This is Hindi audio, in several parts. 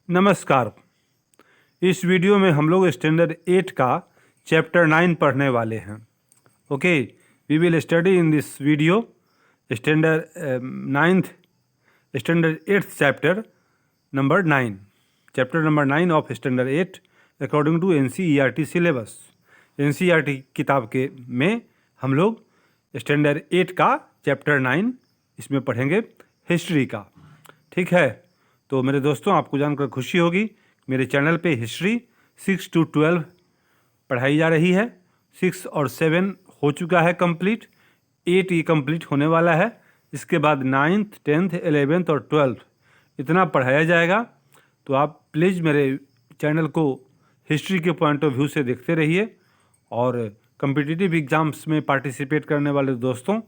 नमस्कार। इस वीडियो में हम लोग स्टैंडर्ड 8 का चैप्टर 9 पढ़ने वाले हैं। Okay, we will study in this video standard 8th chapter number 9, chapter number 9 of standard 8 according to NCERT syllabus. NCERT किताब के में हम लोग स्टैंडर्ड 8 का चैप्टर 9 इसमें पढ़ेंगे, हिस्ट्री का। ठीक है, तो मेरे दोस्तों, आपको जानकर खुशी होगी, मेरे चैनल पे हिस्ट्री 6 to 12 पढ़ाई जा रही है। 6 और 7 हो चुका है कंप्लीट, 8 ये कंप्लीट होने वाला है। इसके बाद 9th 10th 11th और 12th इतना पढ़ाया जाएगा। तो आप प्लीज़ मेरे चैनल को हिस्ट्री के पॉइंट ऑफ व्यू से देखते रहिए। और कम्पिटिटिव एग्ज़ाम्स में पार्टिसिपेट करने वाले दोस्तों,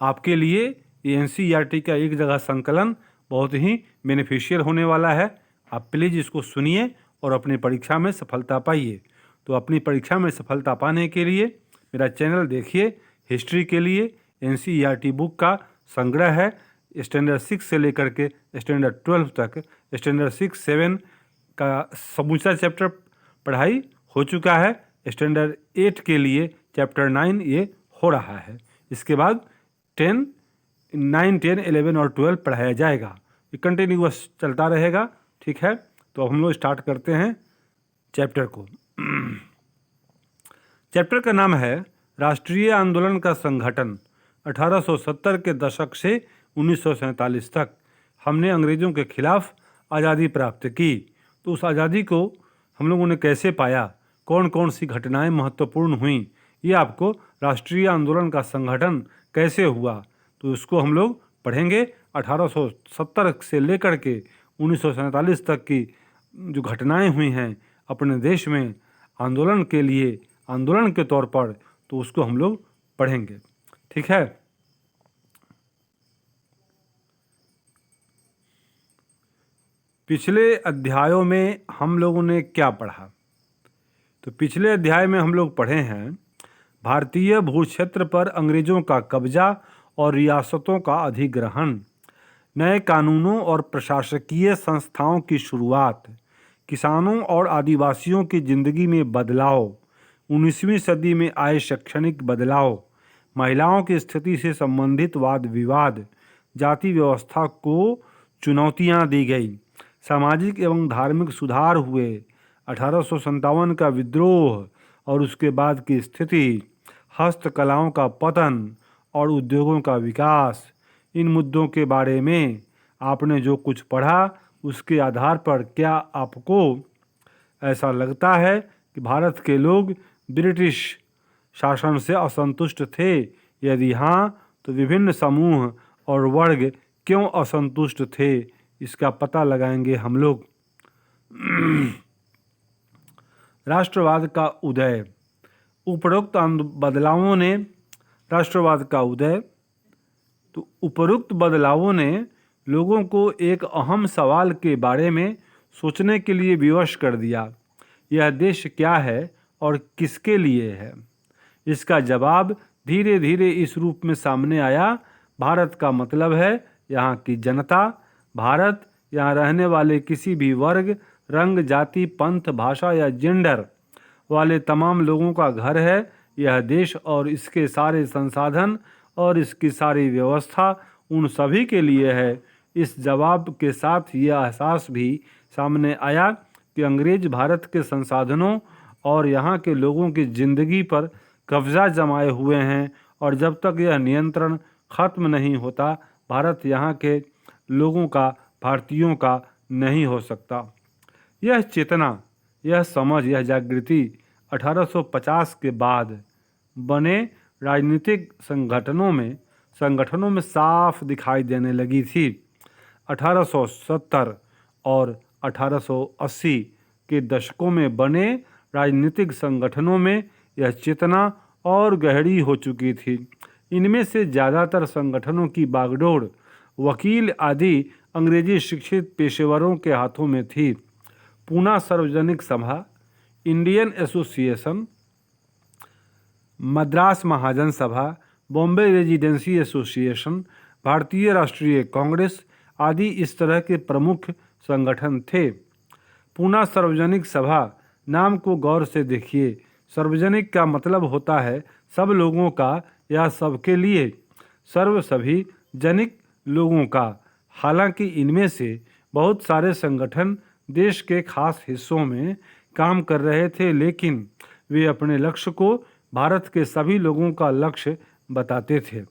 आपके लिए ये NCERT का एक जगह संकलन बहुत ही बेनिफिशियल होने वाला है। आप प्लीज़ इसको सुनिए और अपनी परीक्षा में सफलता पाइए। तो अपनी परीक्षा में सफलता पाने के लिए मेरा चैनल देखिए। हिस्ट्री के लिए NCERT बुक का संग्रह है, स्टैंडर्ड 6 से लेकर के स्टैंडर्ड 12 तक। स्टैंडर्ड 6 7 का समूचा चैप्टर पढ़ाई हो चुका है। स्टैंडर्ड 8 के लिए चैप्टर 9 ये हो रहा है। इसके बाद 9, 10, 11 और 12 पढ़ाया जाएगा। ये कंटिन्यूअस चलता रहेगा। ठीक है, तो अब हम लोग स्टार्ट करते हैं चैप्टर को। चैप्टर का नाम है राष्ट्रीय आंदोलन का संगठन। 1870 के दशक से 1947 तक हमने अंग्रेज़ों के खिलाफ आज़ादी प्राप्त की। तो उस आज़ादी को हम लोगों ने कैसे पाया, कौन कौन सी घटनाएं महत्वपूर्ण हुई, ये आपको राष्ट्रीय आंदोलन का संगठन कैसे हुआ, तो उसको हम लोग पढ़ेंगे। 1870 से लेकर के 1947 तक की जो घटनाएं हुई हैं अपने देश में आंदोलन के लिए, आंदोलन के तौर पर, तो उसको हम लोग पढ़ेंगे। ठीक है, पिछले अध्यायों में हम लोगों ने क्या पढ़ा? तो पिछले अध्याय में हम लोग पढ़े हैं भारतीय भूक्षेत्र पर अंग्रेज़ों का कब्जा और रियासतों का अधिग्रहण, नए कानूनों और प्रशासकीय संस्थाओं की शुरुआत, किसानों और आदिवासियों की जिंदगी में बदलाव, 19वीं सदी में आए शैक्षणिक बदलाव, महिलाओं की स्थिति से संबंधित वाद विवाद, जाति व्यवस्था को चुनौतियां दी गई, सामाजिक एवं धार्मिक सुधार हुए, 1857 का विद्रोह और उसके बाद की स्थिति, हस्तकलाओं का पतन और उद्योगों का विकास। इन मुद्दों के बारे में आपने जो कुछ पढ़ा उसके आधार पर क्या आपको ऐसा लगता है कि भारत के लोग ब्रिटिश शासन से असंतुष्ट थे? यदि हाँ, तो विभिन्न समूह और वर्ग क्यों असंतुष्ट थे, इसका पता लगाएंगे हम लोग। राष्ट्रवाद का उदय। उपरोक्त बदलावों ने राष्ट्रवाद का उदय, तो उपरोक्त बदलावों ने लोगों को एक अहम सवाल के बारे में सोचने के लिए विवश कर दिया। यह देश क्या है और किसके लिए है? इसका जवाब धीरे धीरे इस रूप में सामने आया। भारत का मतलब है यहाँ की जनता। भारत यहाँ रहने वाले किसी भी वर्ग, रंग, जाति, पंथ, भाषा या जेंडर वाले तमाम लोगों का घर है। यह देश और इसके सारे संसाधन और इसकी सारी व्यवस्था उन सभी के लिए है। इस जवाब के साथ यह एहसास भी सामने आया कि अंग्रेज भारत के संसाधनों और यहाँ के लोगों की ज़िंदगी पर कब्जा जमाए हुए हैं, और जब तक यह नियंत्रण खत्म नहीं होता, भारत यहाँ के लोगों का, भारतीयों का नहीं हो सकता। यह चेतना, यह समझ, यह जागृति 1850 के बाद बने राजनीतिक संगठनों में साफ दिखाई देने लगी थी। 1870 और 1880 के दशकों में बने राजनीतिक संगठनों में यह चेतना और गहरी हो चुकी थी। इनमें से ज़्यादातर संगठनों की बागडोर वकील आदि अंग्रेजी शिक्षित पेशेवरों के हाथों में थी। पूना सार्वजनिक सभा, इंडियन एसोसिएशन, मद्रास महाजन सभा, बॉम्बे रेजिडेंसी एसोसिएशन, भारतीय राष्ट्रीय कांग्रेस आदि इस तरह के प्रमुख संगठन थे। पुनः सार्वजनिक सभा नाम को गौर से देखिए। सार्वजनिक का मतलब होता है सब लोगों का या सबके लिए, सर्व सभी जनिक लोगों का। हालांकि इनमें से बहुत सारे संगठन देश के खास हिस्सों में काम कर रहे थे, लेकिन वे अपने लक्ष्य को भारत के सभी लोगों का लक्ष्य बताते थे।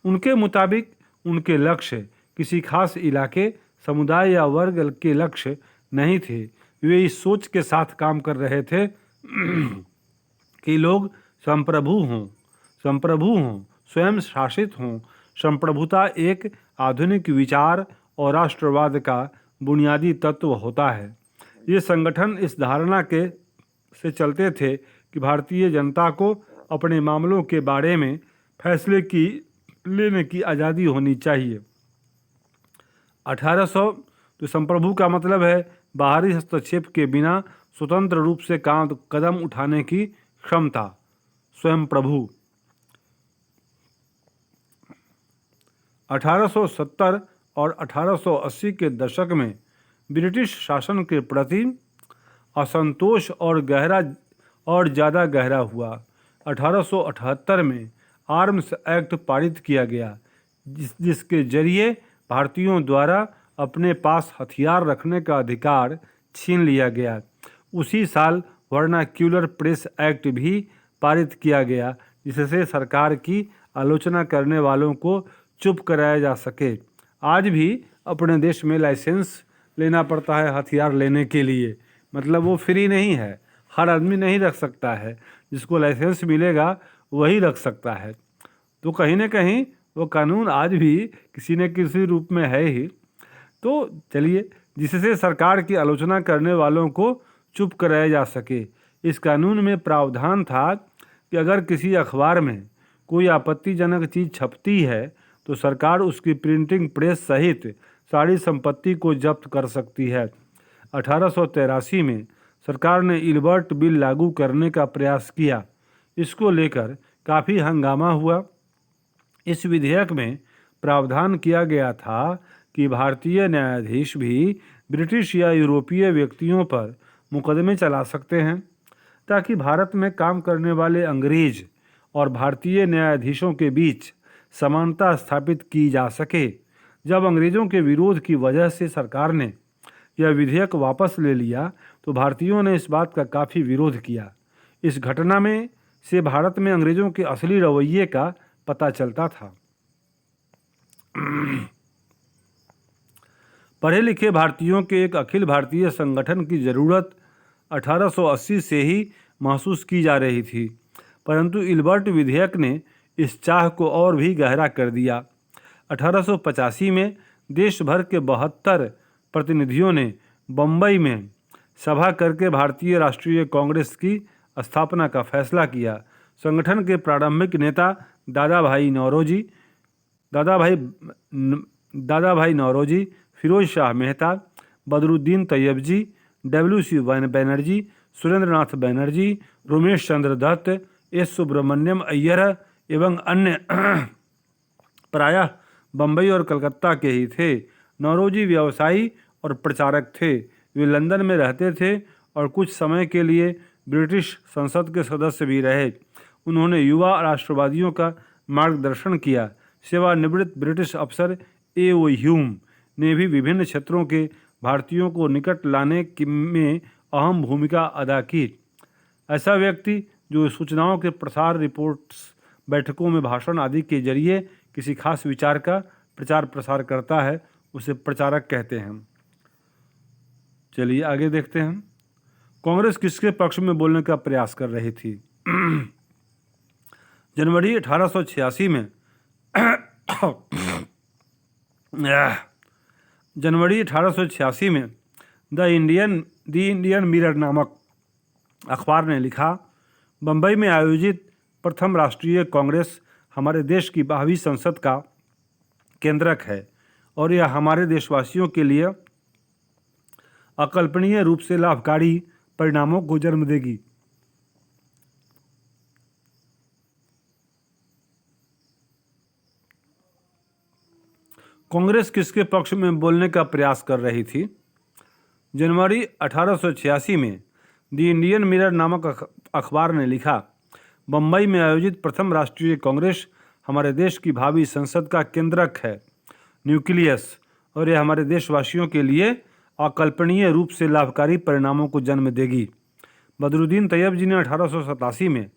उनके मुताबिक उनके लक्ष्य किसी खास इलाके, समुदाय या वर्ग के लक्ष्य नहीं थे। वे इस सोच के साथ काम कर रहे थे कि लोग संप्रभु हों, स्वयं शासित हों। संप्रभुता एक आधुनिक विचार और राष्ट्रवाद का बुनियादी तत्व होता है। ये संगठन इस धारणा के से चलते थे कि भारतीय जनता को अपने मामलों के बारे में फैसले की लेने की आज़ादी होनी चाहिए। 1800 तो संप्रभु का मतलब है बाहरी हस्तक्षेप के बिना स्वतंत्र रूप से कदम उठाने की क्षमता। स्वयं प्रभु 1870 और 1880 के दशक में ब्रिटिश शासन के प्रति असंतोष और ज़्यादा गहरा हुआ। 1878 में आर्म्स एक्ट पारित किया गया, जिसके जरिए भारतीयों द्वारा अपने पास हथियार रखने का अधिकार छीन लिया गया। उसी साल वर्नाक्यूलर प्रेस एक्ट भी पारित किया गया, जिससे सरकार की आलोचना करने वालों को चुप कराया जा सके। आज भी अपने देश में लाइसेंस लेना पड़ता है हथियार लेने के लिए, मतलब वो फ्री नहीं है, हर आदमी नहीं रख सकता है। जिसको लाइसेंस मिलेगा वही रख सकता है। तो कहीं ना कहीं वो कानून आज भी किसी न किसी रूप में है ही। तो चलिए, जिससे सरकार की आलोचना करने वालों को चुप कराया जा सके। इस कानून में प्रावधान था कि अगर किसी अखबार में कोई आपत्तिजनक चीज़ छपती है तो सरकार उसकी प्रिंटिंग प्रेस सहित सारी संपत्ति को जब्त कर सकती है। 1883 में सरकार ने इल्बर्ट बिल लागू करने का प्रयास किया। इसको लेकर काफ़ी हंगामा हुआ। इस विधेयक में प्रावधान किया गया था कि भारतीय न्यायाधीश भी ब्रिटिश या यूरोपीय व्यक्तियों पर मुकदमे चला सकते हैं, ताकि भारत में काम करने वाले अंग्रेज और भारतीय न्यायाधीशों के बीच समानता स्थापित की जा सके। जब अंग्रेजों के विरोध की वजह से सरकार ने यह विधेयक वापस ले लिया तो भारतीयों ने इस बात का काफ़ी विरोध किया। इस घटना में से भारत में अंग्रेजों के असली रवैये का पता चलता था। पढ़े लिखे भारतीयों के एक अखिल भारतीय संगठन की ज़रूरत 1880 से ही महसूस की जा रही थी, परंतु इल्बर्ट विधेयक ने इस चाह को और भी गहरा कर दिया। 1885 में देश भर के 72 प्रतिनिधियों ने बम्बई में सभा करके भारतीय राष्ट्रीय कांग्रेस की स्थापना का फैसला किया। संगठन के प्रारंभिक नेता दादा भाई नौरोजी, फिरोज शाह मेहता, बदरुद्दीन तैयबजी, WC बनर्जी, सुरेंद्रनाथ बनर्जी, रोमेश चंद्र दत्त, S सुब्रमण्यम अय्यर एवं अन्य प्रायः बम्बई और कलकत्ता के ही थे। नौरोजी व्यवसायी और प्रचारक थे। वे लंदन में रहते थे और कुछ समय के लिए ब्रिटिश संसद के सदस्य भी रहे। उन्होंने युवा राष्ट्रवादियों का मार्गदर्शन किया। सेवानिवृत्त ब्रिटिश अफसर A.O. ह्यूम ने भी विभिन्न क्षेत्रों के भारतीयों को निकट लाने में अहम भूमिका अदा की। ऐसा व्यक्ति जो सूचनाओं के प्रसार, रिपोर्ट्स, बैठकों में भाषण आदि के जरिए किसी खास विचार का प्रचार प्रसार करता है, उसे प्रचारक कहते हैं। चलिए आगे देखते हैं। कांग्रेस किसके पक्ष में बोलने का प्रयास कर रही थी? जनवरी 1886 में द इंडियन मिरर नामक अखबार ने लिखा, बम्बई में आयोजित प्रथम राष्ट्रीय कांग्रेस हमारे देश की भावी संसद का केंद्रक है और यह हमारे देशवासियों के लिए अकल्पनीय रूप से लाभकारी परिणामों को जन्म देगी। कांग्रेस किसके पक्ष में बोलने का प्रयास कर रही थी? जनवरी 1886 में द इंडियन मिरर नामक अखबार ने लिखा, बम्बई में आयोजित प्रथम राष्ट्रीय कांग्रेस हमारे देश की भावी संसद का केंद्रक है, न्यूक्लियस, और यह हमारे देशवासियों के लिए अकल्पनीय रूप से लाभकारी परिणामों को जन्म देगी। बदरुद्दीन तैयब जी ने 1887 में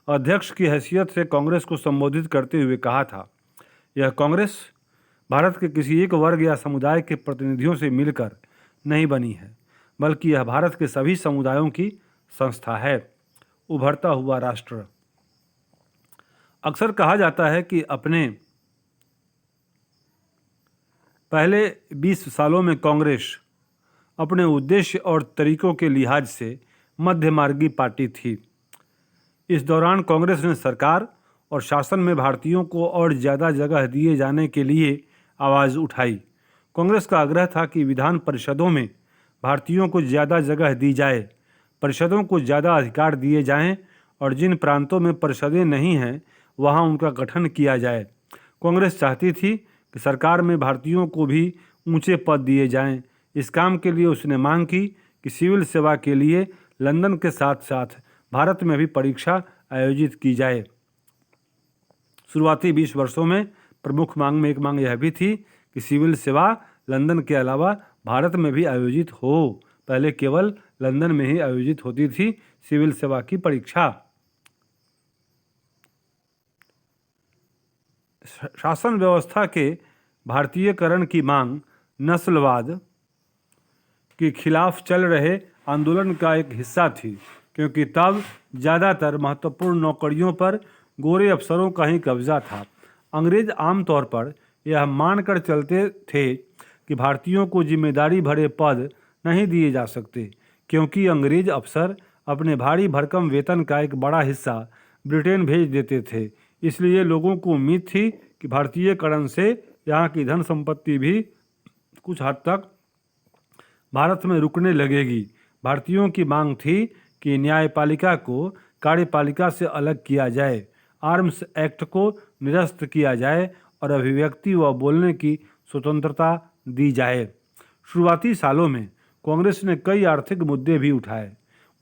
अध्यक्ष की हैसियत से कांग्रेस को संबोधित करते हुए कहा था, यह कांग्रेस भारत के किसी एक वर्ग या समुदाय के प्रतिनिधियों से मिलकर नहीं बनी है, बल्कि यह भारत के सभी समुदायों की संस्था है। उभरता हुआ राष्ट्र। अक्सर कहा जाता है कि अपने पहले 20 सालों में कांग्रेस अपने उद्देश्य और तरीकों के लिहाज से मध्यमार्गी पार्टी थी। इस दौरान कांग्रेस ने सरकार और शासन में भारतीयों को और ज़्यादा जगह दिए जाने के लिए आवाज़ उठाई। कांग्रेस का आग्रह था कि विधान परिषदों में भारतीयों को ज़्यादा जगह दी जाए, परिषदों को ज़्यादा अधिकार दिए जाएं और जिन प्रांतों में परिषदें नहीं हैं वहां उनका गठन किया जाए। कांग्रेस चाहती थी कि सरकार में भारतीयों को भी ऊंचे पद दिए जाएं। इस काम के लिए उसने मांग की कि सिविल सेवा के लिए लंदन के साथ साथ भारत में भी परीक्षा आयोजित की जाए। शुरुआती 20 वर्षों में प्रमुख मांग में एक मांग यह भी थी कि सिविल सेवा लंदन के अलावा भारत में भी आयोजित हो। पहले केवल लंदन में ही आयोजित होती थी सिविल सेवा की परीक्षा। शासन व्यवस्था के भारतीयकरण की मांग नस्लवाद के खिलाफ चल रहे आंदोलन का एक हिस्सा थी, क्योंकि तब ज़्यादातर महत्वपूर्ण नौकरियों पर गोरे अफसरों का ही कब्जा था। अंग्रेज आमतौर पर यह मानकर चलते थे कि भारतीयों को जिम्मेदारी भरे पद नहीं दिए जा सकते, क्योंकि अंग्रेज अफसर अपने भारी भरकम वेतन का एक बड़ा हिस्सा ब्रिटेन भेज देते थे। इसलिए लोगों को उम्मीद थी कि भारतीयकरण से यहाँ की धन संपत्ति भी कुछ हद तक भारत में रुकने लगेगी। भारतीयों की मांग थी कि न्यायपालिका को कार्यपालिका से अलग किया जाए, आर्म्स एक्ट को निरस्त किया जाए और अभिव्यक्ति व बोलने की स्वतंत्रता दी जाए। शुरुआती सालों में कांग्रेस ने कई आर्थिक मुद्दे भी उठाए।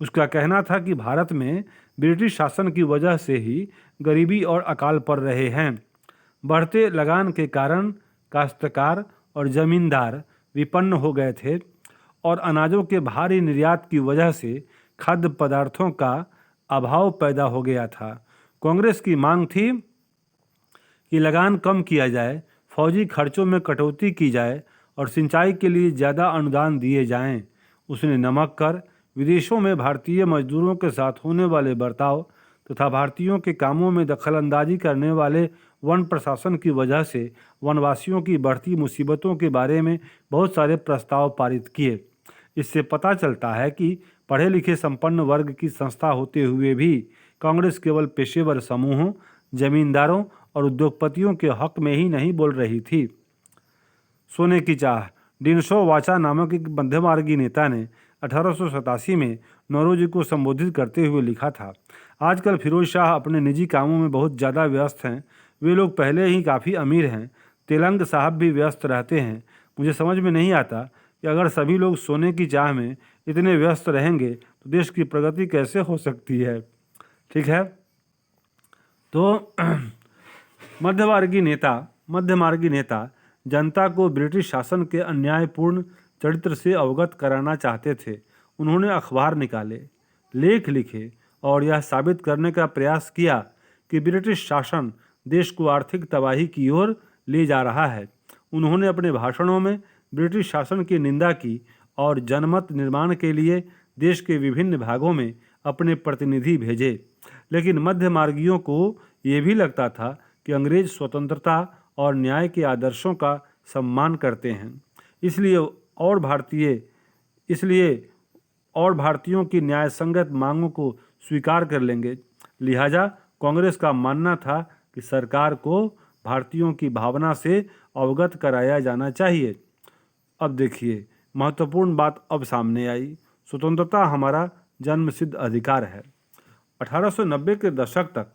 उसका कहना था कि भारत में ब्रिटिश शासन की वजह से ही गरीबी और अकाल पड़ रहे हैं। बढ़ते लगान के कारण काश्तकार और जमींदार विपन्न हो गए थे और अनाजों के भारी निर्यात की वजह से खाद्य पदार्थों का अभाव पैदा हो गया था। कांग्रेस की मांग थी कि लगान कम किया जाए, फौजी खर्चों में कटौती की जाए और सिंचाई के लिए ज़्यादा अनुदान दिए जाएं। उसने नमक कर, विदेशों में भारतीय मजदूरों के साथ होने वाले बर्ताव तथा भारतीयों के कामों में दखलंदाजी करने वाले वन प्रशासन की वजह से वनवासियों की बढ़ती मुसीबतों के बारे में बहुत सारे प्रस्ताव पारित किए। इससे पता चलता है कि पढ़े लिखे संपन्न वर्ग की संस्था होते हुए भी कांग्रेस केवल पेशेवर समूहों, जमींदारों और उद्योगपतियों के हक में ही नहीं बोल रही थी। सोने की चाह। डिनशो वाचा नामक एक मध्यमार्गी नेता ने 1887 में नौरोजी को संबोधित करते हुए लिखा था, आजकल फिरोज शाह अपने निजी कामों में बहुत ज़्यादा व्यस्त हैं। वे लोग पहले ही काफ़ी अमीर हैं। तेलंग साहब भी व्यस्त रहते हैं। मुझे समझ में नहीं आता कि अगर सभी लोग सोने की चाह में इतने व्यस्त रहेंगे तो देश की प्रगति कैसे हो सकती है। ठीक है, तो मध्यमार्गी नेता जनता को ब्रिटिश शासन के अन्यायपूर्ण चरित्र से अवगत कराना चाहते थे। उन्होंने अखबार निकाले, लेख लिखे और यह साबित करने का प्रयास किया कि ब्रिटिश शासन देश को आर्थिक तबाही की ओर ले जा रहा है। उन्होंने अपने भाषणों में ब्रिटिश शासन की निंदा की और जनमत निर्माण के लिए देश के विभिन्न भागों में अपने प्रतिनिधि भेजे। लेकिन मध्यमार्गियों को ये भी लगता था कि अंग्रेज स्वतंत्रता और न्याय के आदर्शों का सम्मान करते हैं, इसलिए और भारतीयों की न्यायसंगत मांगों को स्वीकार कर लेंगे। लिहाजा कांग्रेस का मानना था कि सरकार को भारतीयों की भावना से अवगत कराया जाना चाहिए। अब देखिए, महत्वपूर्ण बात अब सामने आई। स्वतंत्रता हमारा जन्मसिद्ध अधिकार है। 1890 के दशक तक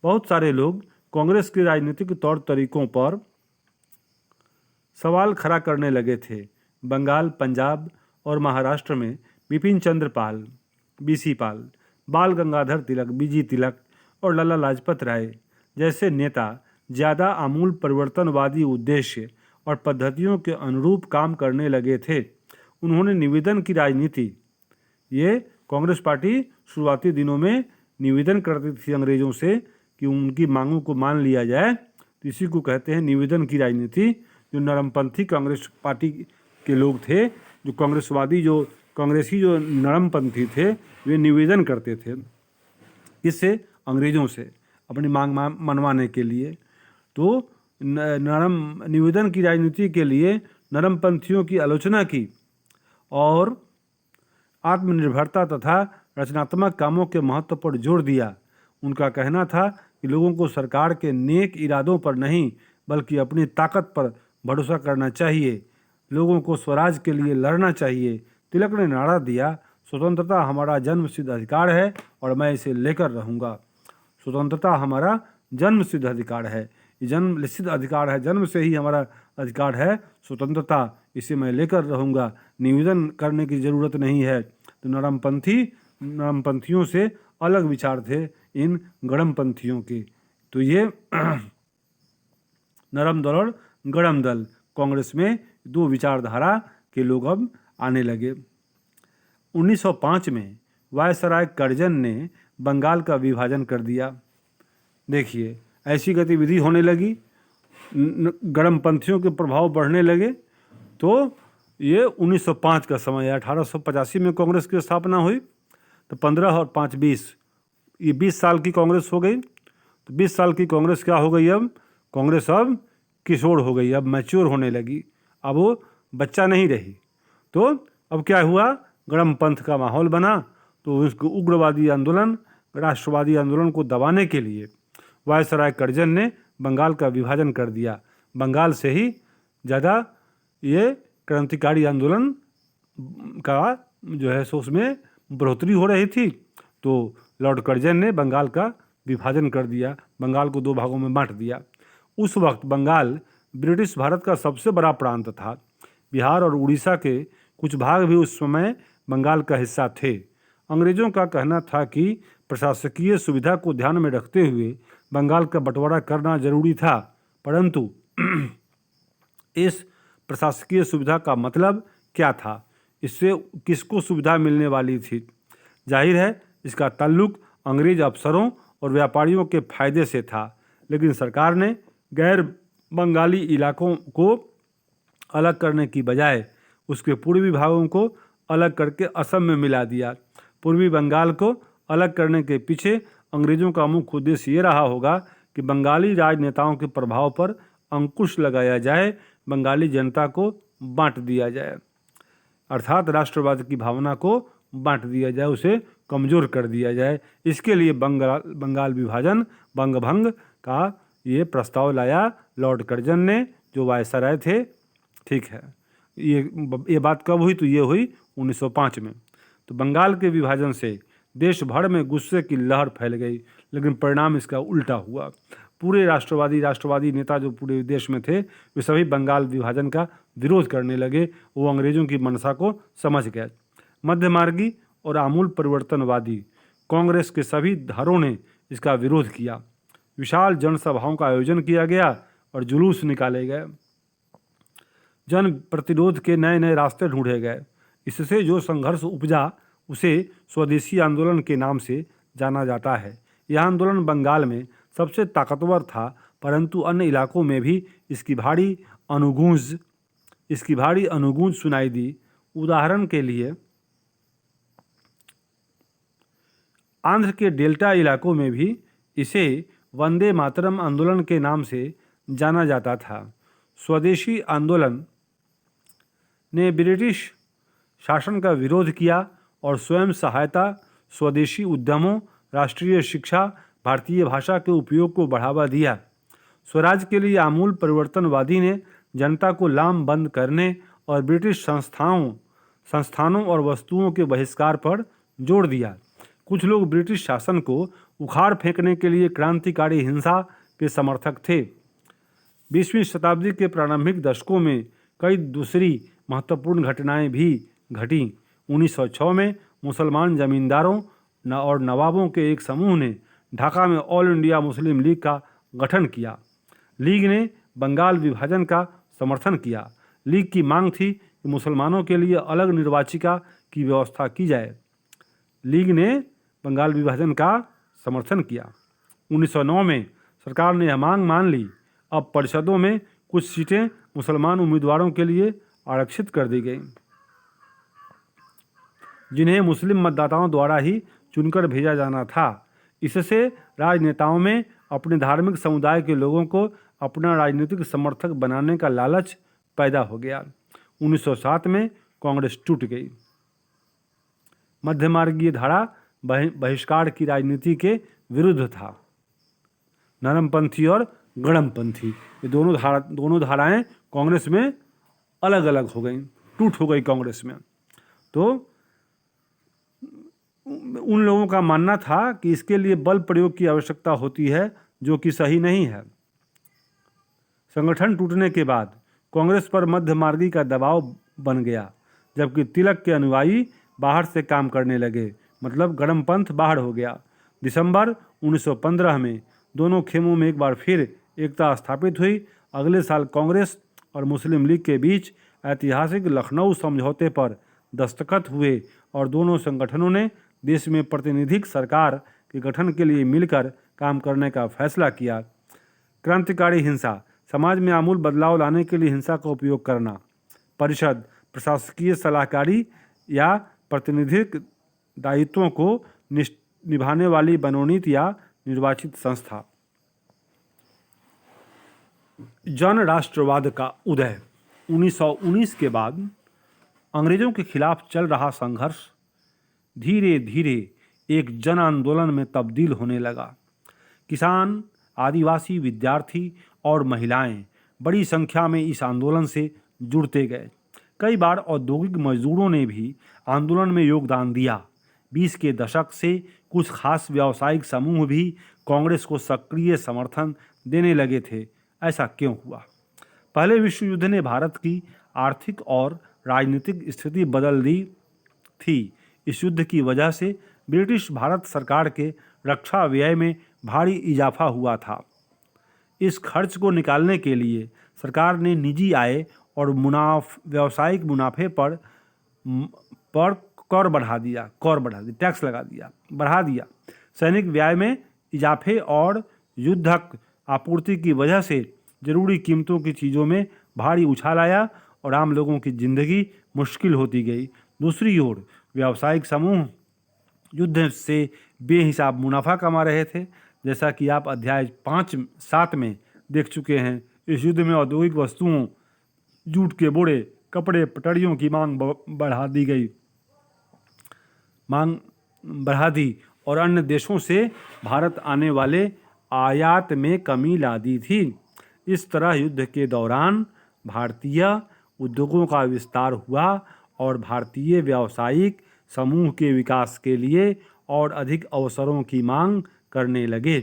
बहुत सारे लोग कांग्रेस के राजनीतिक तौर तरीकों पर सवाल खड़ा करने लगे थे। बंगाल, पंजाब और महाराष्ट्र में बिपिन चंद्र पाल, बीसी पाल, बाल गंगाधर तिलक, बीजी तिलक और लाला लाजपत राय जैसे नेता ज़्यादा आमूल परिवर्तनवादी उद्देश्य और पद्धतियों के अनुरूप काम करने लगे थे। उन्होंने निवेदन की राजनीति, ये कांग्रेस पार्टी शुरुआती दिनों में निवेदन करती थी अंग्रेज़ों से कि उनकी मांगों को मान लिया जाए, तो इसी को कहते हैं निवेदन की राजनीति। जो नरमपंथी कांग्रेस पार्टी के लोग थे, जो कांग्रेसी जो नरमपंथी थे, वे निवेदन करते थे इससे अंग्रेज़ों से अपनी मांग मनवाने के लिए। तो नरम निवेदन की राजनीति के लिए नरमपंथियों की आलोचना की और आत्मनिर्भरता तथा रचनात्मक कामों के महत्व पर जोर दिया। उनका कहना था कि लोगों को सरकार के नेक इरादों पर नहीं बल्कि अपनी ताकत पर भरोसा करना चाहिए, लोगों को स्वराज के लिए लड़ना चाहिए। तिलक ने नारा दिया, स्वतंत्रता हमारा जन्मसिद्ध अधिकार है और मैं इसे लेकर रहूँगा। स्वतंत्रता हमारा जन्मसिद्ध अधिकार है, ये जन्मसिद्ध अधिकार है, जन्म से ही हमारा अधिकार है स्वतंत्रता, इसे मैं लेकर रहूँगा, निवेदन करने की ज़रूरत नहीं है। तो नरमपंथियों से अलग विचार थे इन गड़मपंथियों के। तो ये नरम दल और गड़म दल, कांग्रेस में दो विचारधारा के लोग अब आने लगे। 1905 में वायसराय कर्जन ने बंगाल का विभाजन कर दिया। देखिए, ऐसी गतिविधि होने लगी, गड़मपंथियों के प्रभाव बढ़ने लगे। तो ये 1905 का समय है। 1885 में कांग्रेस की स्थापना हुई, तो 15 और 5 20, ये 20 साल की कांग्रेस हो गई। तो 20 साल की कांग्रेस क्या हो गई, अब कांग्रेस अब किशोर हो गई, अब मैच्योर होने लगी, अब वो बच्चा नहीं रही। तो अब क्या हुआ, गड़मपंथ का माहौल बना। तो उसको उग्रवादी आंदोलन, राष्ट्रवादी आंदोलन को दबाने के लिए वायसराय कर्जन ने बंगाल का विभाजन कर दिया। बंगाल से ही ज़्यादा ये क्रांतिकारी आंदोलन का जो है सो उसमें बढ़ोतरी हो रही थी। तो लॉर्ड कर्जन ने बंगाल का विभाजन कर दिया, बंगाल को दो भागों में बांट दिया। उस वक्त बंगाल ब्रिटिश भारत का सबसे बड़ा प्रांत था। बिहार और उड़ीसा के कुछ भाग भी उस समय बंगाल का हिस्सा थे। अंग्रेज़ों का कहना था कि प्रशासकीय सुविधा को ध्यान में रखते हुए बंगाल का बंटवारा करना जरूरी था, परंतु इस प्रशासकीय सुविधा का मतलब क्या था, इससे किसको सुविधा मिलने वाली थी? जाहिर है इसका ताल्लुक अंग्रेज अफसरों और व्यापारियों के फायदे से था। लेकिन सरकार ने गैर बंगाली इलाकों को अलग करने की बजाय उसके पूर्वी भागों को अलग करके असम में मिला दिया। पूर्वी बंगाल को अलग करने के पीछे अंग्रेज़ों का मुख्य उद्देश्य ये रहा होगा कि बंगाली राजनेताओं के प्रभाव पर अंकुश लगाया जाए, बंगाली जनता को बांट दिया जाए, अर्थात राष्ट्रवाद की भावना को बांट दिया जाए, उसे कमज़ोर कर दिया जाए। इसके लिए बंगाल विभाजन, बंगभंग का ये प्रस्ताव लाया लॉर्ड कर्जन ने, जो वायसराय थे। ठीक है, ये बात कब हुई? तो ये हुई 1905 में। तो बंगाल के विभाजन से देश भर में गुस्से की लहर फैल गई, लेकिन परिणाम इसका उल्टा हुआ। पूरे राष्ट्रवादी नेता जो पूरे देश में थे, वे सभी बंगाल विभाजन का विरोध करने लगे। वो अंग्रेज़ों की मंशा को समझ गए। मध्यमार्गी और आमूल परिवर्तनवादी कांग्रेस के सभी धारों ने इसका विरोध किया। विशाल जनसभाओं का आयोजन किया गया और जुलूस निकाले गए। जन प्रतिरोध के नए नए रास्ते ढूंढे गए। इससे जो संघर्ष उपजा उसे स्वदेशी आंदोलन के नाम से जाना जाता है। यह आंदोलन बंगाल में सबसे ताकतवर था, परंतु अन्य इलाकों में भी इसकी भारी अनुगूंज सुनाई दी। उदाहरण के लिए आंध्र के डेल्टा इलाकों में भी इसे वंदे मातरम आंदोलन के नाम से जाना जाता था। स्वदेशी आंदोलन ने ब्रिटिश शासन का विरोध किया और स्वयं सहायता, स्वदेशी उद्यमों, राष्ट्रीय शिक्षा, भारतीय भाषा के उपयोग को बढ़ावा दिया। स्वराज के लिए आमूल परिवर्तनवादी ने जनता को लामबंद करने और ब्रिटिश संस्थानों और वस्तुओं के बहिष्कार पर जोर दिया। कुछ लोग ब्रिटिश शासन को उखाड़ फेंकने के लिए क्रांतिकारी हिंसा के समर्थक थे। 20वीं शताब्दी के प्रारंभिक दशकों में कई दूसरी महत्वपूर्ण घटनाएं भी घटी। 1906 में मुसलमान जमींदारों और नवाबों के एक समूह ने ढाका में ऑल इंडिया मुस्लिम लीग का गठन किया। लीग ने बंगाल विभाजन का समर्थन किया। लीग की मांग थी कि मुसलमानों के लिए अलग निर्वाचिका की व्यवस्था की जाए। लीग ने बंगाल विभाजन का समर्थन किया। 1909 में सरकार ने यह मांग मान ली। अब परिषदों में कुछ सीटें मुसलमान उम्मीदवारों के लिए आरक्षित कर दी गईं, जिन्हें मुस्लिम मतदाताओं द्वारा ही चुनकर भेजा जाना था। इससे राजनेताओं में अपने धार्मिक समुदाय के लोगों को अपना राजनीतिक समर्थक बनाने का लालच पैदा हो गया। 1907 में कांग्रेस टूट गई। मध्यमार्गीय धारा बहिष्कार की राजनीति के विरुद्ध था। नरमपंथी और गणमपंथी ये दोनों धाराएं कांग्रेस में अलग अलग हो गई, टूट हो गई कांग्रेस में। तो उन लोगों का मानना था कि इसके लिए बल प्रयोग की आवश्यकता होती है, जो कि सही नहीं है। संगठन टूटने के बाद कांग्रेस पर मध्यमार्गी का दबाव बन गया, जबकि तिलक के अनुयायी बाहर से काम करने लगे, मतलब गणमपंथ बाहर हो गया। दिसंबर 1915 में दोनों खेमों में एक बार फिर एकता स्थापित हुई। अगले साल कांग्रेस और मुस्लिम लीग के बीच ऐतिहासिक लखनऊ समझौते पर दस्तखत हुए और दोनों संगठनों ने देश में प्रतिनिधिक सरकार के गठन के लिए मिलकर काम करने का फैसला किया। क्रांतिकारी हिंसा, समाज में आमूल बदलाव लाने के लिए हिंसा का उपयोग करना। परिषद, प्रशासकीय सलाहकारी या प्रतिनिधिक दायित्वों को निभाने वाली मनोनीत या निर्वाचित संस्था। जन राष्ट्रवाद का उदय। 1919 के बाद अंग्रेजों के खिलाफ चल रहा संघर्ष धीरे धीरे एक जन आंदोलन में तब्दील होने लगा। किसान, आदिवासी, विद्यार्थी और महिलाएं बड़ी संख्या में इस आंदोलन से जुड़ते गए। कई बार औद्योगिक मजदूरों ने भी आंदोलन में योगदान दिया। 20 के दशक से कुछ खास व्यावसायिक समूह भी कांग्रेस को सक्रिय समर्थन देने लगे थे। ऐसा क्यों हुआ? पहले विश्व युद्ध ने भारत की आर्थिक और राजनीतिक स्थिति बदल दी थी। इस युद्ध की वजह से ब्रिटिश भारत सरकार के रक्षा व्यय में भारी इजाफा हुआ था। इस खर्च को निकालने के लिए सरकार ने निजी आय और व्यावसायिक मुनाफे पर कर बढ़ा दिया, टैक्स बढ़ा दिया। सैनिक व्यय में इजाफे और युद्धक आपूर्ति की वजह से जरूरी कीमतों की चीज़ों में भारी उछाल आया और आम लोगों की जिंदगी मुश्किल होती गई। दूसरी ओर व्यावसायिक समूह युद्ध से बेहिसाब मुनाफा कमा रहे थे, जैसा कि आप अध्याय 5-7 में देख चुके हैं। इस युद्ध में औद्योगिक वस्तुओं, जूट के बोरे, कपड़े, पटरियों की मांग बढ़ा दी और अन्य देशों से भारत आने वाले आयात में कमी ला दी थी। इस तरह युद्ध के दौरान भारतीय उद्योगों का विस्तार हुआ और भारतीय व्यावसायिक समूह के विकास के लिए और अधिक अवसरों की मांग करने लगे।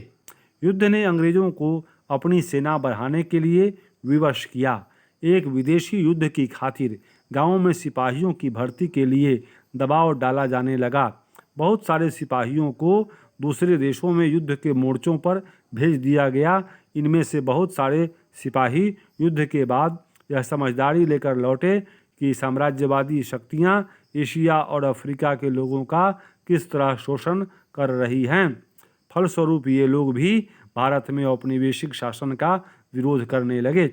युद्ध ने अंग्रेजों को अपनी सेना बढ़ाने के लिए विवश किया। एक विदेशी युद्ध की खातिर गांवों में सिपाहियों की भर्ती के लिए दबाव डाला जाने लगा। बहुत सारे सिपाहियों को दूसरे देशों में युद्ध के मोर्चों पर भेज दिया गया। इनमें से बहुत सारे सिपाही युद्ध के बाद यह समझदारी लेकर लौटे कि साम्राज्यवादी शक्तियां एशिया और अफ्रीका के लोगों का किस तरह शोषण कर रही हैं। फलस्वरूप ये लोग भी भारत में औपनिवेशिक शासन का विरोध करने लगे।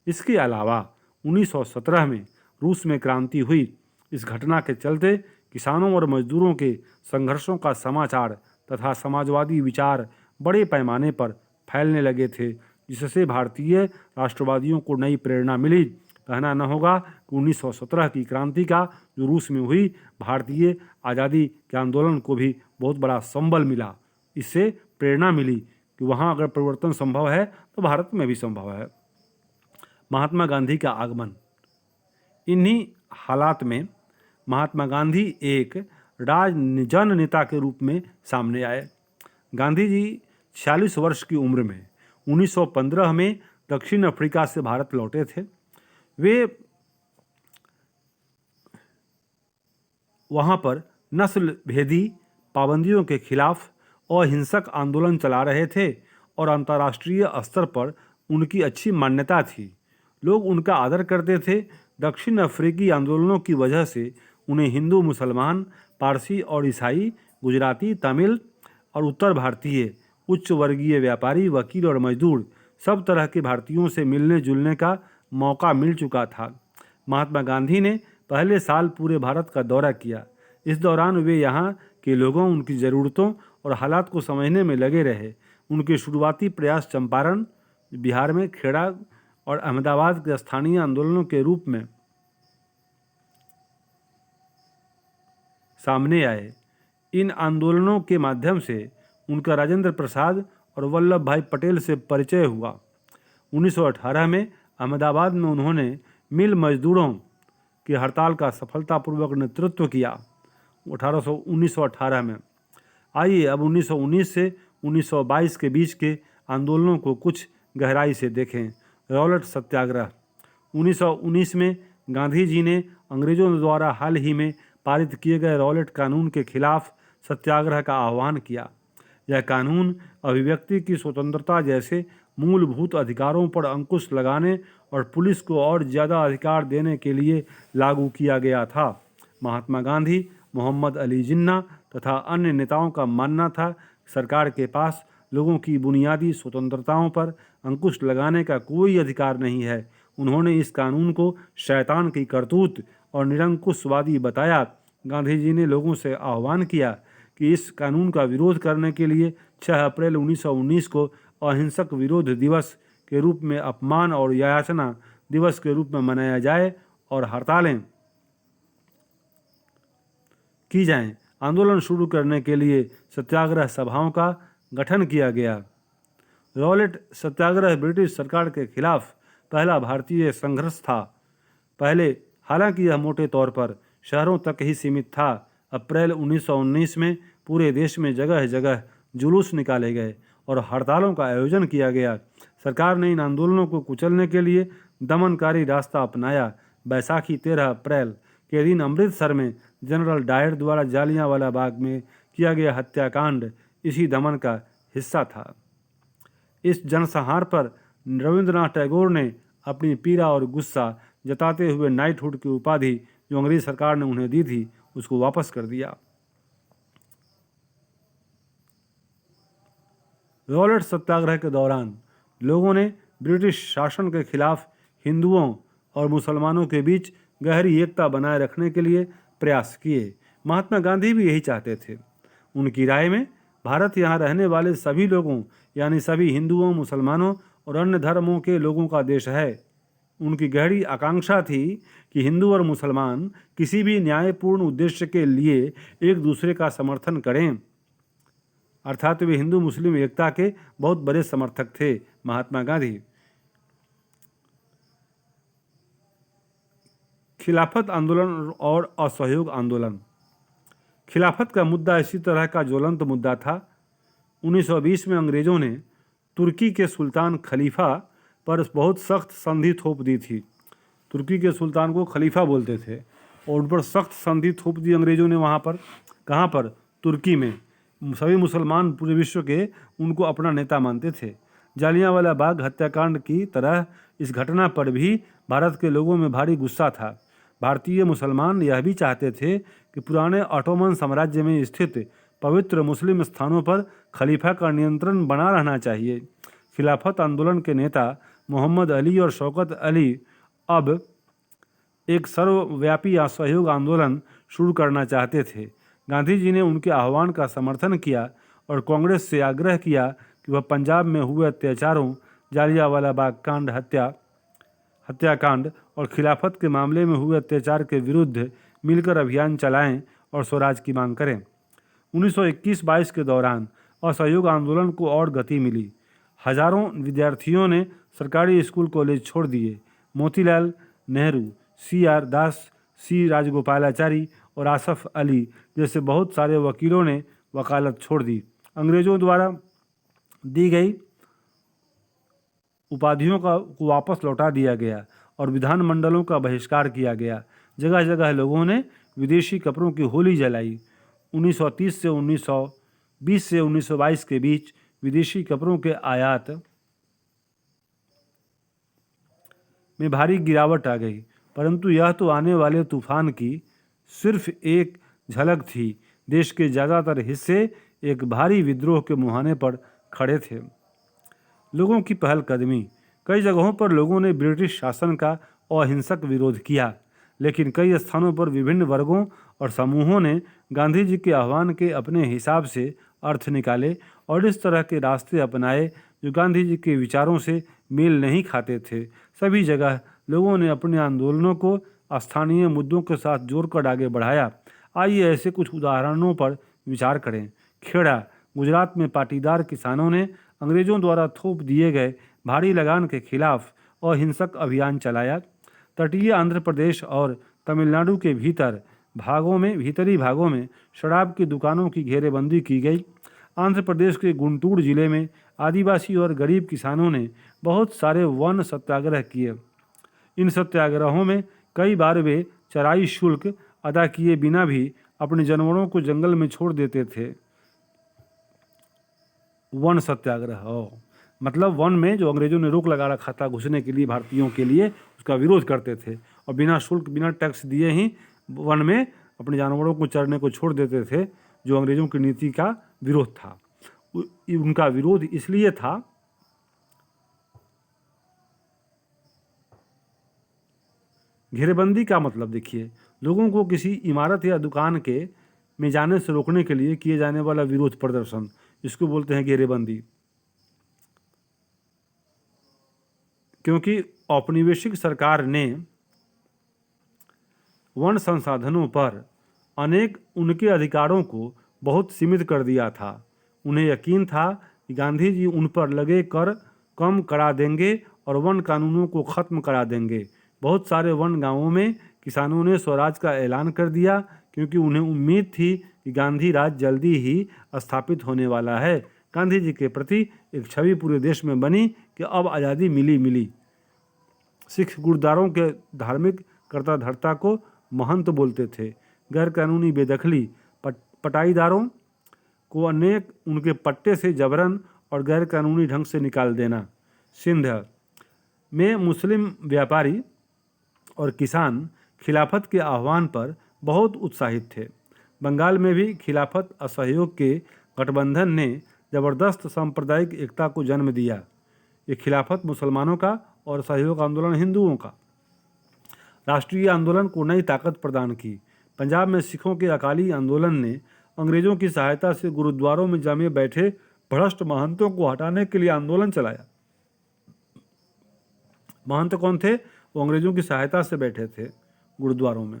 इसके अलावा 1917 में रूस में क्रांति हुई। इस घटना के चलते किसानों और मजदूरों के संघर्षों का समाचार तथा समाजवादी विचार बड़े पैमाने पर फैलने लगे थे, जिससे भारतीय राष्ट्रवादियों को नई प्रेरणा मिली। कहना न होगा कि 1917 की क्रांति का जो रूस में हुई, भारतीय आज़ादी के आंदोलन को भी बहुत बड़ा संबल मिला। इससे प्रेरणा मिली कि वहाँ अगर परिवर्तन संभव है तो भारत में भी संभव है। महात्मा गांधी का आगमन। इन्हीं हालात में महात्मा गांधी एक जन नेता के रूप में सामने आए। गांधी जी 46 वर्ष की उम्र में 1915 में दक्षिण अफ्रीका से भारत लौटे थे। वे वहाँ पर नस्ल भेदी पाबंदियों के खिलाफ अहिंसक आंदोलन चला रहे थे और अंतर्राष्ट्रीय स्तर पर उनकी अच्छी मान्यता थी। लोग उनका आदर करते थे। दक्षिण अफ्रीकी आंदोलनों की वजह से उन्हें हिंदू, मुसलमान, पारसी और ईसाई, गुजराती, तमिल और उत्तर भारतीय, उच्च वर्गीय व्यापारी, वकील और मजदूर सब तरह के भारतीयों से मिलने जुलने का मौका मिल चुका था। महात्मा गांधी ने पहले साल पूरे भारत का दौरा किया। इस दौरान वे यहाँ के लोगों, उनकी ज़रूरतों और हालात को समझने में लगे रहे। उनके शुरुआती प्रयास चंपारण, बिहार में खेड़ा और अहमदाबाद के स्थानीय आंदोलनों के रूप में सामने आए। इन आंदोलनों के माध्यम से उनका राजेंद्र प्रसाद और वल्लभ भाई पटेल से परिचय हुआ। 1918 में अहमदाबाद में उन्होंने मिल मजदूरों की हड़ताल का सफलतापूर्वक नेतृत्व किया। 1918 में। आइए अब 1919 से 1922 के बीच के आंदोलनों को कुछ गहराई से देखें। रॉलेट सत्याग्रह। 1919 में गांधी जी ने अंग्रेजों द्वारा हाल ही में पारित किए गए रॉलेट कानून के खिलाफ सत्याग्रह का आह्वान किया। यह कानून अभिव्यक्ति की स्वतंत्रता जैसे मूलभूत अधिकारों पर अंकुश लगाने और पुलिस को और ज़्यादा अधिकार देने के लिए लागू किया गया था। महात्मा गांधी, मोहम्मद अली जिन्ना तथा अन्य नेताओं का मानना था सरकार के पास लोगों की बुनियादी स्वतंत्रताओं पर अंकुश लगाने का कोई अधिकार नहीं है। उन्होंने इस कानून को शैतान की करतूत और निरंकुशवादी बताया। गांधी जी ने लोगों से आह्वान किया कि इस कानून का विरोध करने के लिए 6 अप्रैल 1919 को अहिंसक विरोध दिवस के रूप में, अपमान और याचना दिवस के रूप में मनाया जाए और हड़तालें की जाएं। आंदोलन शुरू करने के लिए सत्याग्रह सभाओं का गठन किया गया। रॉलेट सत्याग्रह ब्रिटिश सरकार के खिलाफ पहला भारतीय संघर्ष था। हालांकि यह मोटे तौर पर शहरों तक ही सीमित था। अप्रैल 1919 में पूरे देश में जगह जगह जुलूस निकाले गए और हड़तालों का आयोजन किया गया। सरकार ने इन आंदोलनों को कुचलने के लिए दमनकारी रास्ता अपनाया। बैसाखी 13 अप्रैल के दिन अमृतसर में जनरल डायर द्वारा जालियांवाला बाग में किया गया हत्याकांड इसी दमन का हिस्सा था। इस जनसंहार पर रविंद्रनाथ टैगोर ने अपनी पीड़ा और गुस्सा जताते हुए नाइटहुड की उपाधि जो अंग्रेज सरकार ने उन्हें दी थी उसको वापस कर दिया। रॉलेट सत्याग्रह के दौरान लोगों ने ब्रिटिश शासन के खिलाफ हिंदुओं और मुसलमानों के बीच गहरी एकता बनाए रखने के लिए प्रयास किए। महात्मा गांधी भी यही चाहते थे। उनकी राय में भारत यहाँ रहने वाले सभी लोगों यानी सभी हिंदुओं, मुसलमानों और अन्य धर्मों के लोगों का देश है। उनकी गहरी आकांक्षा थी कि हिंदू और मुसलमान किसी भी न्यायपूर्ण उद्देश्य के लिए एक दूसरे का समर्थन करें। अर्थात वे हिंदू मुस्लिम एकता के बहुत बड़े समर्थक थे। महात्मा गांधी खिलाफत आंदोलन और असहयोग आंदोलन। खिलाफत का मुद्दा इसी तरह का ज्वलंत मुद्दा था। 1920 में अंग्रेजों ने तुर्की के सुल्तान खलीफा पर बहुत सख्त संधि थोप दी थी। तुर्की के सुल्तान को खलीफा बोलते थे और उन पर सख्त संधि थोप दी अंग्रेजों ने। वहाँ पर, कहाँ पर? तुर्की में। सभी मुसलमान पूरे विश्व के उनको अपना नेता मानते थे। जालियांवाला बाग हत्याकांड की तरह इस घटना पर भी भारत के लोगों में भारी गुस्सा था। भारतीय मुसलमान यह भी चाहते थे कि पुराने ऑटोमन साम्राज्य में स्थित पवित्र मुस्लिम स्थानों पर खलीफा का नियंत्रण बना रहना चाहिए। खिलाफत आंदोलन के नेता मोहम्मद अली और शौकत अली अब एक सर्वव्यापी असहयोग आंदोलन शुरू करना चाहते थे। गांधी जी ने उनके आह्वान का समर्थन किया और कांग्रेस से आग्रह किया कि वह पंजाब में हुए अत्याचारों, जालियांवाला बाग कांड, हत्याकांड और खिलाफत के मामले में हुए अत्याचार के विरुद्ध मिलकर अभियान चलाएं और स्वराज की मांग करें। 1921-22 के दौरान असहयोग आंदोलन को और गति मिली। हजारों विद्यार्थियों ने सरकारी स्कूल कॉलेज छोड़ दिए। मोतीलाल नेहरू, CR दास, C राजगोपालाचारी और आसफ अली जैसे बहुत सारे वकीलों ने वकालत छोड़ दी। अंग्रेजों द्वारा दी गई उपाधियों को वापस लौटा दिया गया और विधानमंडलों का बहिष्कार किया गया। जगह जगह लोगों ने विदेशी कपड़ों की होली जलाई। 1930 से 1920 से 1922 के बीच विदेशी कपड़ों के आयात में भारी गिरावट आ गई, परंतु यह तो आने वाले तूफान की सिर्फ एक झलक थी। देश के ज़्यादातर हिस्से एक भारी विद्रोह के मुहाने पर खड़े थे। लोगों की पहलकदमी। कई जगहों पर लोगों ने ब्रिटिश शासन का अहिंसक विरोध किया, लेकिन कई स्थानों पर विभिन्न वर्गों और समूहों ने गांधी जी के आह्वान के अपने हिसाब से अर्थ निकाले और इस तरह के रास्ते अपनाए जो गांधी जी के विचारों से मेल नहीं खाते थे। सभी जगह लोगों ने अपने आंदोलनों को स्थानीय मुद्दों के साथ जोड़कर आगे बढ़ाया। आइए ऐसे कुछ उदाहरणों पर विचार करें। खेड़ा, गुजरात में पाटीदार किसानों ने अंग्रेजों द्वारा थोप दिए गए भारी लगान के खिलाफ अहिंसक अभियान चलाया। तटीय आंध्र प्रदेश और तमिलनाडु के भीतरी भागों में शराब की दुकानों की घेरेबंदी की गई। आंध्र प्रदेश के गुंटूर जिले में आदिवासी और गरीब किसानों ने बहुत सारे वन सत्याग्रह किए। इन सत्याग्रहों में कई बार वे चराई शुल्क अदा किए बिना भी अपने जानवरों को जंगल में छोड़ देते थे। वन सत्याग्रह मतलब वन में जो अंग्रेजों ने रोक लगा रखा था घुसने के लिए भारतीयों के लिए, उसका विरोध करते थे और बिना शुल्क बिना टैक्स दिए ही वन में अपने जानवरों को चरने को छोड़ देते थे, जो अंग्रेजों की नीति का विरोध था। उनका विरोध इसलिए था घेरेबंदी का मतलब देखिए, लोगों को किसी इमारत या दुकान के में जाने से रोकने के लिए किए जाने वाला विरोध प्रदर्शन, इसको बोलते हैं घेरेबंदी। क्योंकि औपनिवेशिक सरकार ने वन संसाधनों पर अनेक उनके अधिकारों को बहुत सीमित कर दिया था। उन्हें यकीन था कि गांधी जी उन पर लगे कर कम करा देंगे और वन कानूनों को ख़त्म करा देंगे। बहुत सारे वन गांवों में किसानों ने स्वराज का ऐलान कर दिया, क्योंकि उन्हें उम्मीद थी कि गांधी राज जल्दी ही स्थापित होने वाला है। गांधी जी के प्रति एक छवि पूरे देश में बनी कि अब आज़ादी मिली। सिख गुरुद्वारों के धार्मिक कर्ता धर्ता को महंत बोलते थे। गैर कानूनी बेदखली, पटाईदारों को अनेक उनके पट्टे से जबरन और गैर कानूनी ढंग से निकाल देना। सिंध में मुस्लिम व्यापारी और किसान खिलाफत के आह्वान पर बहुत उत्साहित थे। बंगाल में भी खिलाफत असहयोग के गठबंधन ने जबरदस्त सांप्रदायिक एकता को जन्म दिया। ये खिलाफत मुसलमानों का और सहयोग आंदोलन हिंदुओं का राष्ट्रीय आंदोलन को नई ताकत प्रदान की। पंजाब में सिखों के अकाली आंदोलन ने अंग्रेजों की सहायता से गुरुद्वारों में जमे बैठे भ्रष्ट महंतों को हटाने के लिए आंदोलन चलाया। महंत कौन थे? वो अंग्रेजों की सहायता से बैठे थे गुरुद्वारों में।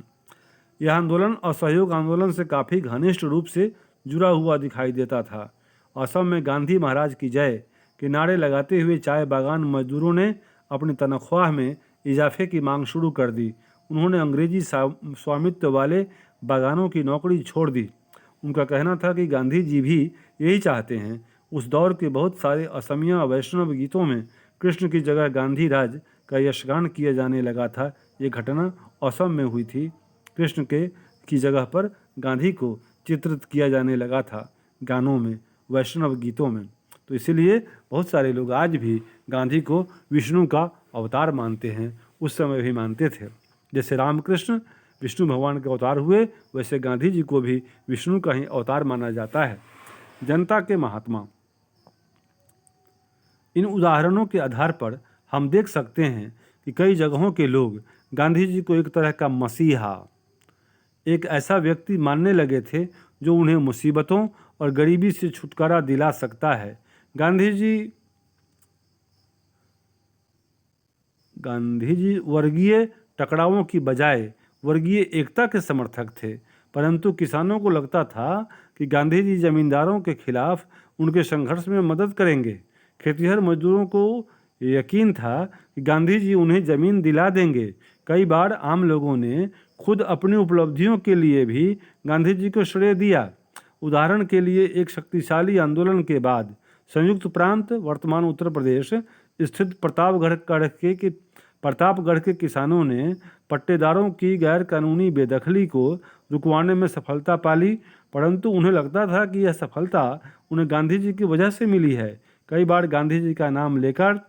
यह आंदोलन असहयोग आंदोलन से काफ़ी घनिष्ठ रूप से जुड़ा हुआ दिखाई देता था। असम में गांधी महाराज की जय के नारे लगाते हुए चाय बागान मजदूरों ने अपनी तनख्वाह में इजाफे की मांग शुरू कर दी। उन्होंने अंग्रेजी स्वामित्व वाले बागानों की नौकरी छोड़ दी। उनका कहना था कि गांधी जी भी यही चाहते हैं। उस दौर के बहुत सारे असमिया वैष्णव गीतों में कृष्ण की जगह गांधी राज का यशगान किया जाने लगा था। ये घटना असम में हुई थी। कृष्ण की जगह पर गांधी को चित्रित किया जाने लगा था गानों में, वैष्णव गीतों में। तो इसीलिए बहुत सारे लोग आज भी गांधी को विष्णु का अवतार मानते हैं, उस समय भी मानते थे। जैसे रामकृष्ण विष्णु भगवान के अवतार हुए, वैसे गांधी जी को भी विष्णु का ही अवतार माना जाता है। जनता के महात्मा। इन उदाहरणों के आधार पर हम देख सकते हैं कि कई जगहों के लोग गांधी जी को एक तरह का मसीहा, एक ऐसा व्यक्ति मानने लगे थे जो उन्हें मुसीबतों और गरीबी से छुटकारा दिला सकता है। गांधी जी वर्गीय टकरावों की बजाय वर्गीय एकता के समर्थक थे, परंतु किसानों को लगता था कि गांधी जी जमींदारों के खिलाफ उनके संघर्ष में मदद करेंगे। खेतिहर मजदूरों को यकीन था कि गांधी जी उन्हें ज़मीन दिला देंगे। कई बार आम लोगों ने खुद अपनी उपलब्धियों के लिए भी गांधी जी को श्रेय दिया। उदाहरण के लिए, एक शक्तिशाली आंदोलन के बाद संयुक्त प्रांत वर्तमान उत्तर प्रदेश स्थित प्रतापगढ़ के प्रतापगढ़ के किसानों ने पट्टेदारों की गैर कानूनी बेदखली को रुकवाने में सफलता पाली, परंतु उन्हें लगता था कि यह सफलता उन्हें गांधी जी की वजह से मिली है। कई बार गांधी जी का नाम लेकर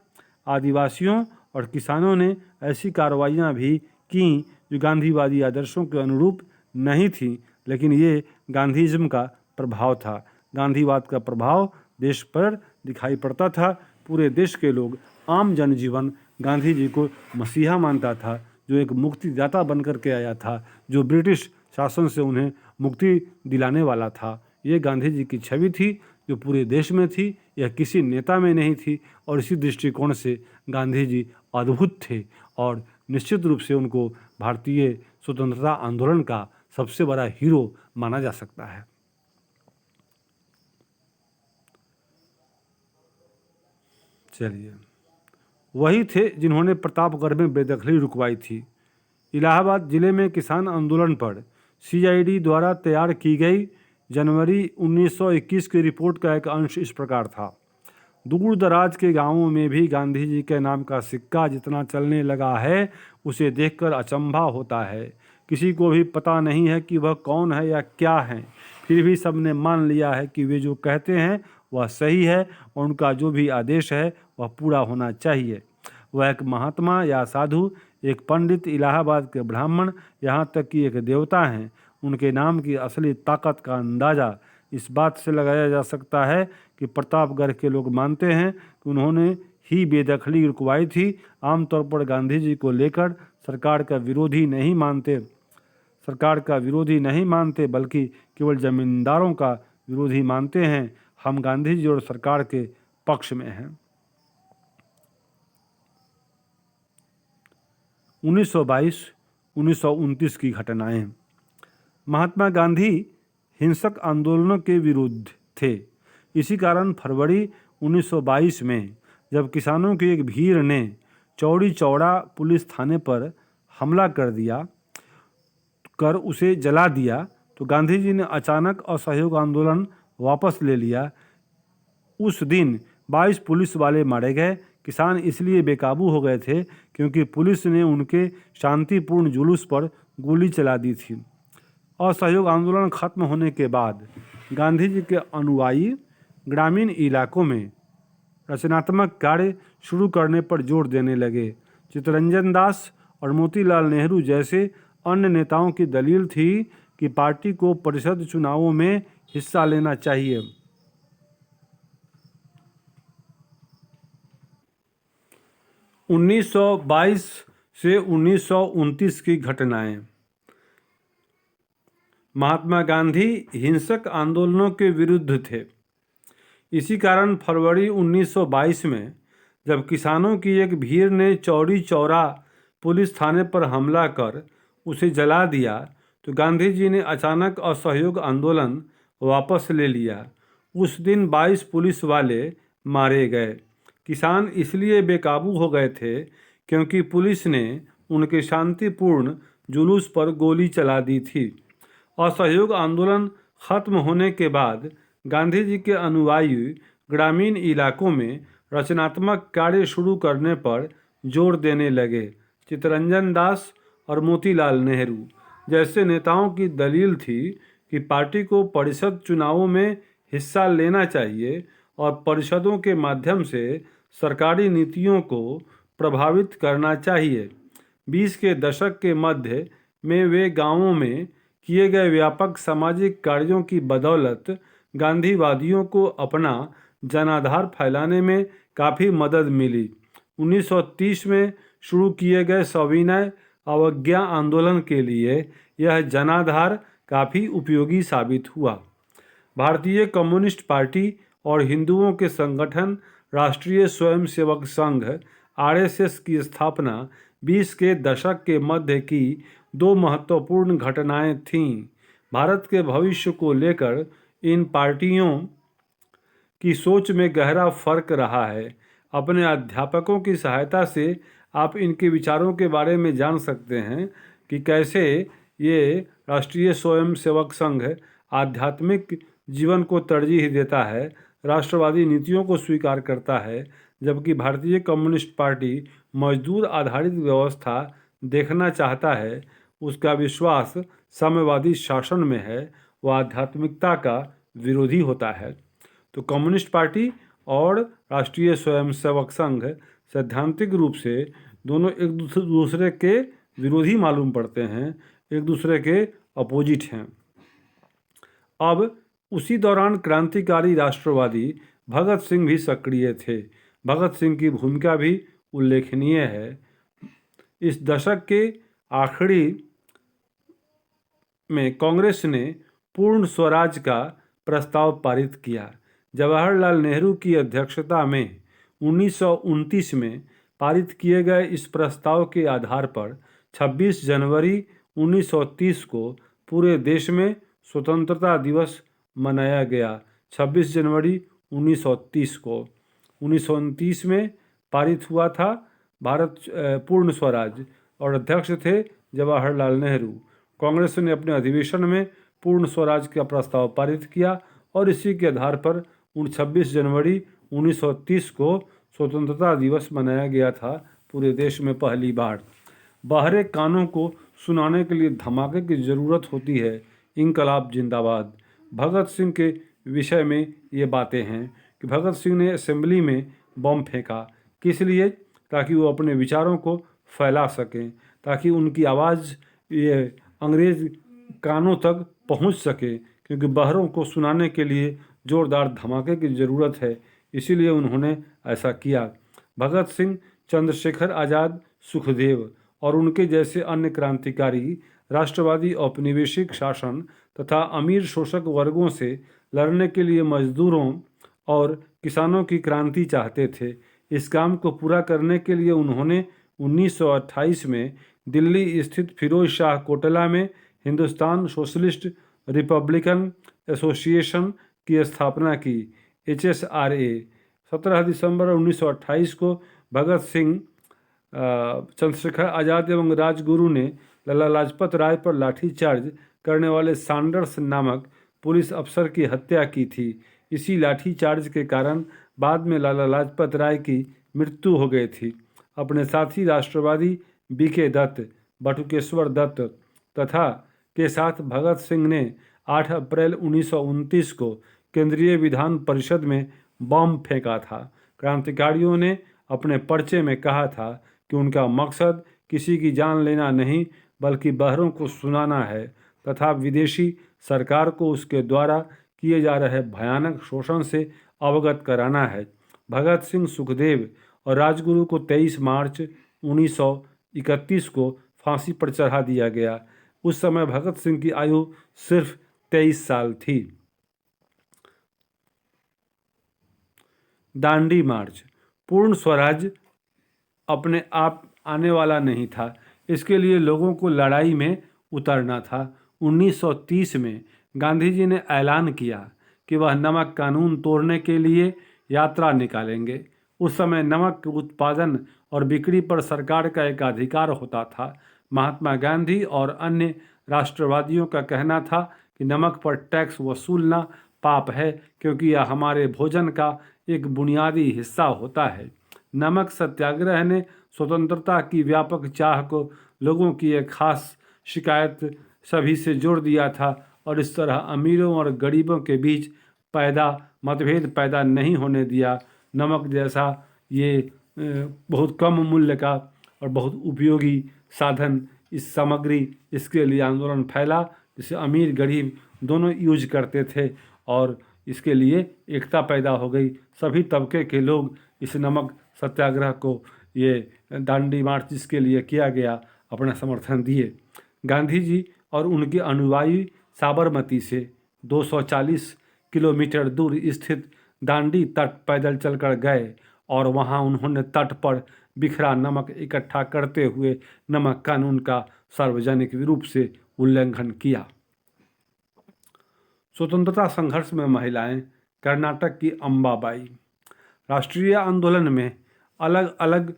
आदिवासियों और किसानों ने ऐसी कार्रवाइयाँ भी कीं जो गांधीवादी आदर्शों के अनुरूप नहीं थीं, लेकिन ये गांधीज़्म का प्रभाव था। गांधीवाद का प्रभाव देश पर दिखाई पड़ता था। पूरे देश के लोग, आम जनजीवन गांधी जी को मसीहा मानता था, जो एक मुक्तिदाता बनकर के आया था, जो ब्रिटिश शासन से उन्हें मुक्ति दिलाने वाला था। ये गांधी जी की छवि थी जो पूरे देश में थी, यह किसी नेता में नहीं थी। और इसी दृष्टिकोण से गांधी जी अद्भुत थे और निश्चित रूप से उनको भारतीय स्वतंत्रता आंदोलन का सबसे बड़ा हीरो माना जा सकता है। चलिए, वही थे जिन्होंने प्रतापगढ़ में बेदखली रुकवाई थी। इलाहाबाद जिले में किसान आंदोलन पर CID द्वारा तैयार की गई जनवरी 1921 की रिपोर्ट का एक अंश इस प्रकार था। दूर दराज के गांवों में भी गांधी जी के नाम का सिक्का जितना चलने लगा है, उसे देखकर अचंभा होता है। किसी को भी पता नहीं है कि वह कौन है या क्या है, फिर भी सबने मान लिया है कि वे जो कहते हैं वह सही है और उनका जो भी आदेश है वह पूरा होना चाहिए। वह एक महात्मा या साधु, एक पंडित, इलाहाबाद के ब्राह्मण, यहाँ तक कि एक देवता हैं। उनके नाम की असली ताकत का अंदाज़ा इस बात से लगाया जा सकता है कि प्रतापगढ़ के लोग मानते हैं कि उन्होंने ही बेदखली रुकवाई थी। आमतौर पर गांधी जी को लेकर सरकार का विरोधी नहीं मानते बल्कि केवल जमींदारों का विरोधी मानते हैं। हम गांधी जी और सरकार के पक्ष में हैं। 1922-1929 की घटनाएं। महात्मा गांधी हिंसक आंदोलनों के विरुद्ध थे। इसी कारण फरवरी 1922 में जब किसानों की एक भीड़ ने चौड़ी चौड़ा पुलिस थाने पर हमला कर उसे जला दिया, तो गांधी जी ने अचानक असहयोग आंदोलन वापस ले लिया। उस दिन 22 पुलिस वाले मारे गए। किसान इसलिए बेकाबू हो गए थे क्योंकि पुलिस ने उनके शांतिपूर्ण जुलूस पर गोली चला दी थी। असहयोग आंदोलन खत्म होने के बाद गांधी जी के अनुयायी ग्रामीण इलाकों में रचनात्मक कार्य शुरू करने पर जोर देने लगे। चित्तरंजन दास और मोतीलाल नेहरू जैसे अन्य नेताओं की दलील थी कि पार्टी को परिषद चुनावों में हिस्सा लेना चाहिए। 1922 से 1929 की घटनाएं। महात्मा गांधी हिंसक आंदोलनों के विरुद्ध थे। इसी कारण फरवरी 1922 में जब किसानों की एक भीड़ ने चौड़ी चौरा पुलिस थाने पर हमला कर उसे जला दिया, तो गांधी जी ने अचानक असहयोग आंदोलन वापस ले लिया। उस दिन 22 पुलिस वाले मारे गए। किसान इसलिए बेकाबू हो गए थे क्योंकि पुलिस ने उनके शांतिपूर्ण जुलूस पर गोली चला दी थी। असहयोग आंदोलन खत्म होने के बाद गांधी जी के अनुयायी ग्रामीण इलाकों में रचनात्मक कार्य शुरू करने पर जोर देने लगे। चित्तरंजन दास और मोतीलाल नेहरू जैसे नेताओं की दलील थी कि पार्टी को परिषद चुनावों में हिस्सा लेना चाहिए और परिषदों के माध्यम से सरकारी नीतियों को प्रभावित करना चाहिए। 20 के दशक के मध्य में वे गांवों में किए गए व्यापक सामाजिक कार्यों की बदौलत गांधीवादियों को अपना जनाधार फैलाने में काफ़ी मदद मिली। 1930 में शुरू किए गए सविनय अवज्ञा आंदोलन के लिए यह जनाधार काफ़ी उपयोगी साबित हुआ। भारतीय कम्युनिस्ट पार्टी और हिंदुओं के संगठन राष्ट्रीय स्वयंसेवक संघ RSS की स्थापना 20 के दशक के मध्य की दो महत्वपूर्ण घटनाएं थीं। भारत के भविष्य को लेकर इन पार्टियों की सोच में गहरा फर्क रहा है। अपने अध्यापकों की सहायता से आप इनके विचारों के बारे में जान सकते हैं कि कैसे ये राष्ट्रीय स्वयंसेवक संघ आध्यात्मिक जीवन को तरजीह देता है, राष्ट्रवादी नीतियों को स्वीकार करता है, जबकि भारतीय कम्युनिस्ट पार्टी मजदूर आधारित व्यवस्था देखना चाहता है, उसका विश्वास साम्यवादी शासन में है, वह आध्यात्मिकता का विरोधी होता है। तो कम्युनिस्ट पार्टी और राष्ट्रीय स्वयंसेवक संघ सैद्धांतिक रूप से दोनों एक दूसरे के विरोधी मालूम पड़ते हैं, एक दूसरे के अपोजिट हैं। अब उसी दौरान क्रांतिकारी राष्ट्रवादी भगत सिंह भी सक्रिय थे। भगत सिंह की भूमिका भी उल्लेखनीय है। इस दशक के आखिरी में कांग्रेस ने पूर्ण स्वराज का प्रस्ताव पारित किया। जवाहरलाल नेहरू की अध्यक्षता में 1929 में पारित किए गए इस प्रस्ताव के आधार पर 26 जनवरी 1930 को पूरे देश में स्वतंत्रता दिवस मनाया गया। 26 जनवरी 1930 को 1929 में पारित हुआ था भारत पूर्ण स्वराज, और अध्यक्ष थे जवाहरलाल नेहरू। कांग्रेस ने अपने अधिवेशन में पूर्ण स्वराज का प्रस्ताव पारित किया और इसी के आधार पर 26 जनवरी 1930 को स्वतंत्रता दिवस मनाया गया था पूरे देश में पहली बार। बहरे कानों को सुनाने के लिए धमाके की ज़रूरत होती है। इंकलाब जिंदाबाद। भगत सिंह के विषय में ये बातें हैं कि भगत सिंह ने असेंबली में बम फेंका, किस लिए? ताकि वो अपने विचारों को फैला सकें, ताकि उनकी आवाज़ ये अंग्रेज़ कानों तक पहुंच सके, क्योंकि बहरों को सुनाने के लिए ज़ोरदार धमाके की ज़रूरत है, इसीलिए उन्होंने ऐसा किया। भगत सिंह, चंद्रशेखर आज़ाद, सुखदेव और उनके जैसे अन्य क्रांतिकारी राष्ट्रवादी औपनिवेशिक शासन तथा अमीर शोषक वर्गों से लड़ने के लिए मजदूरों और किसानों की क्रांति चाहते थे। इस काम को पूरा करने के लिए उन्होंने 1928 में दिल्ली स्थित फिरोज शाह कोटला में हिंदुस्तान सोशलिस्ट रिपब्लिकन एसोसिएशन की स्थापना की, HSRA। 17 दिसंबर 1928 को भगत सिंह, चंद्रशेखर आज़ाद एवं राजगुरु ने लाला लाजपत राय पर लाठीचार्ज करने वाले सैंडर्स नामक पुलिस अफसर की हत्या की थी। इसी लाठीचार्ज के कारण बाद में लाला लाजपत राय की मृत्यु हो गई थी। अपने साथी राष्ट्रवादी BK दत्त, बटुकेश्वर दत्त तथा के साथ भगत सिंह ने 8 अप्रैल 1929 को केंद्रीय विधान परिषद में बम फेंका था। क्रांतिकारियों ने अपने पर्चे में कहा था कि उनका मकसद किसी की जान लेना नहीं, बल्कि बहरों को सुनाना है तथा विदेशी सरकार को उसके द्वारा किए जा रहे भयानक शोषण से अवगत कराना है। भगत सिंह, सुखदेव और राजगुरु को 23 मार्च 1931 को फांसी पर चढ़ा दिया गया। उस समय भगत सिंह की आयु सिर्फ 23 साल थी। दांडी मार्च। पूर्ण स्वराज अपने आप आने वाला नहीं था, इसके लिए लोगों को लड़ाई में उतरना था। 1930 में गांधी जी ने ऐलान किया कि वह नमक कानून तोड़ने के लिए यात्रा निकालेंगे। उस समय नमक के उत्पादन और बिक्री पर सरकार का एक अधिकार होता था। महात्मा गांधी और अन्य राष्ट्रवादियों का कहना था कि नमक पर टैक्स वसूलना पाप है, क्योंकि यह हमारे भोजन का एक बुनियादी हिस्सा होता है। नमक सत्याग्रह ने स्वतंत्रता की व्यापक चाह को लोगों की एक खास शिकायत सभी से जोड़ दिया था और इस तरह अमीरों और गरीबों के बीच मतभेद पैदा नहीं होने दिया। नमक जैसा ये बहुत कम मूल्य का और बहुत उपयोगी साधन, इस सामग्री, इसके लिए आंदोलन फैला, जिसे अमीर गरीब दोनों यूज करते थे और इसके लिए एकता पैदा हो गई। सभी तबके के लोग इस नमक सत्याग्रह को, ये दांडी मार्च जिसके लिए किया गया, अपना समर्थन दिए। गांधी जी और उनके अनुयायी साबरमती से 240 किलोमीटर दूर स्थित दांडी तट पैदल चलकर गए और वहां उन्होंने तट पर बिखरा नमक इकट्ठा करते हुए नमक कानून का सार्वजनिक रूप से उल्लंघन किया। स्वतंत्रता संघर्ष में महिलाएं। कर्नाटक की अंबाबाई। राष्ट्रीय आंदोलन में अलग अलग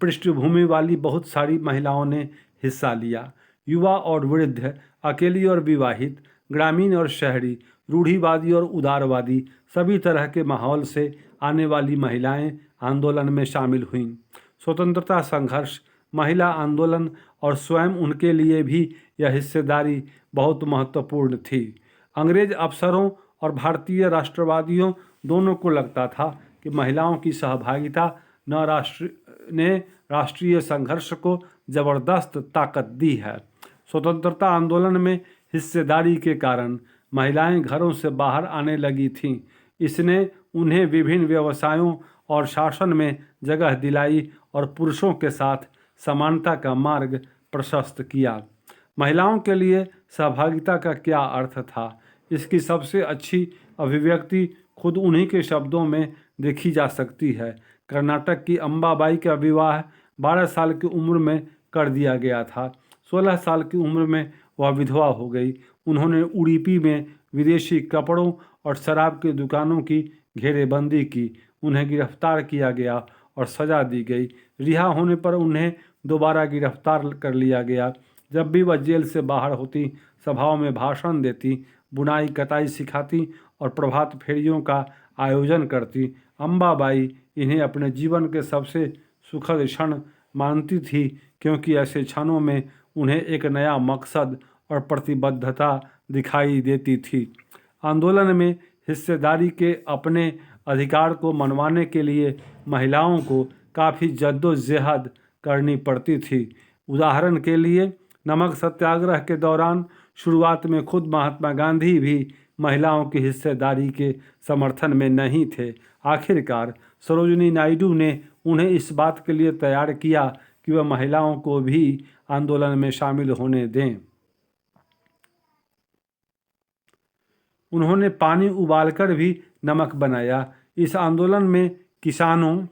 पृष्ठभूमि वाली बहुत सारी महिलाओं ने हिस्सा लिया। युवा और वृद्ध, अकेली और विवाहित, ग्रामीण और शहरी, रूढ़िवादी और उदारवादी, सभी तरह के माहौल से आने वाली महिलाएं आंदोलन में शामिल हुईं। स्वतंत्रता संघर्ष, महिला आंदोलन और स्वयं उनके लिए भी यह हिस्सेदारी बहुत महत्वपूर्ण थी। अंग्रेज अफसरों और भारतीय राष्ट्रवादियों दोनों को लगता था कि महिलाओं की सहभागिता ने राष्ट्रीय संघर्ष को जबरदस्त ताकत दी है। स्वतंत्रता आंदोलन में हिस्सेदारी के कारण महिलाएं घरों से बाहर आने लगी थीं। इसने उन्हें विभिन्न व्यवसायों और शासन में जगह दिलाई और पुरुषों के साथ समानता का मार्ग प्रशस्त किया। महिलाओं के लिए सहभागिता का क्या अर्थ था, इसकी सबसे अच्छी अभिव्यक्ति खुद उन्हीं के शब्दों में देखी जा सकती है। कर्नाटक की अंबाबाई का विवाह 12 साल की उम्र में कर दिया गया था। 16 साल की उम्र में वह विधवा हो गई। उन्होंने उडुपी में विदेशी कपड़ों और शराब की दुकानों की घेरेबंदी की। उन्हें गिरफ्तार किया गया और सजा दी गई। रिहा होने पर उन्हें दोबारा गिरफ्तार कर लिया गया। जब भी वह जेल से बाहर होती, सभाओं में भाषण देती, बुनाई कताई सिखाती और प्रभात फेरियों का आयोजन करती। अंबाबाई इन्हें अपने जीवन के सबसे सुखद क्षण मानती थी, क्योंकि ऐसे क्षणों में उन्हें एक नया मकसद और प्रतिबद्धता दिखाई देती थी। आंदोलन में हिस्सेदारी के अपने अधिकार को मनवाने के लिए महिलाओं को काफ़ी जद्दोजहद करनी पड़ती थी। उदाहरण के लिए नमक सत्याग्रह के दौरान शुरुआत में खुद महात्मा गांधी भी महिलाओं की हिस्सेदारी के समर्थन में नहीं थे। आखिरकार सरोजिनी नायडू ने उन्हें इस बात के लिए तैयार किया कि वह महिलाओं को भी आंदोलन में शामिल होने दें। उन्होंने पानी उबालकर भी नमक बनाया। इस आंदोलन में किसानों,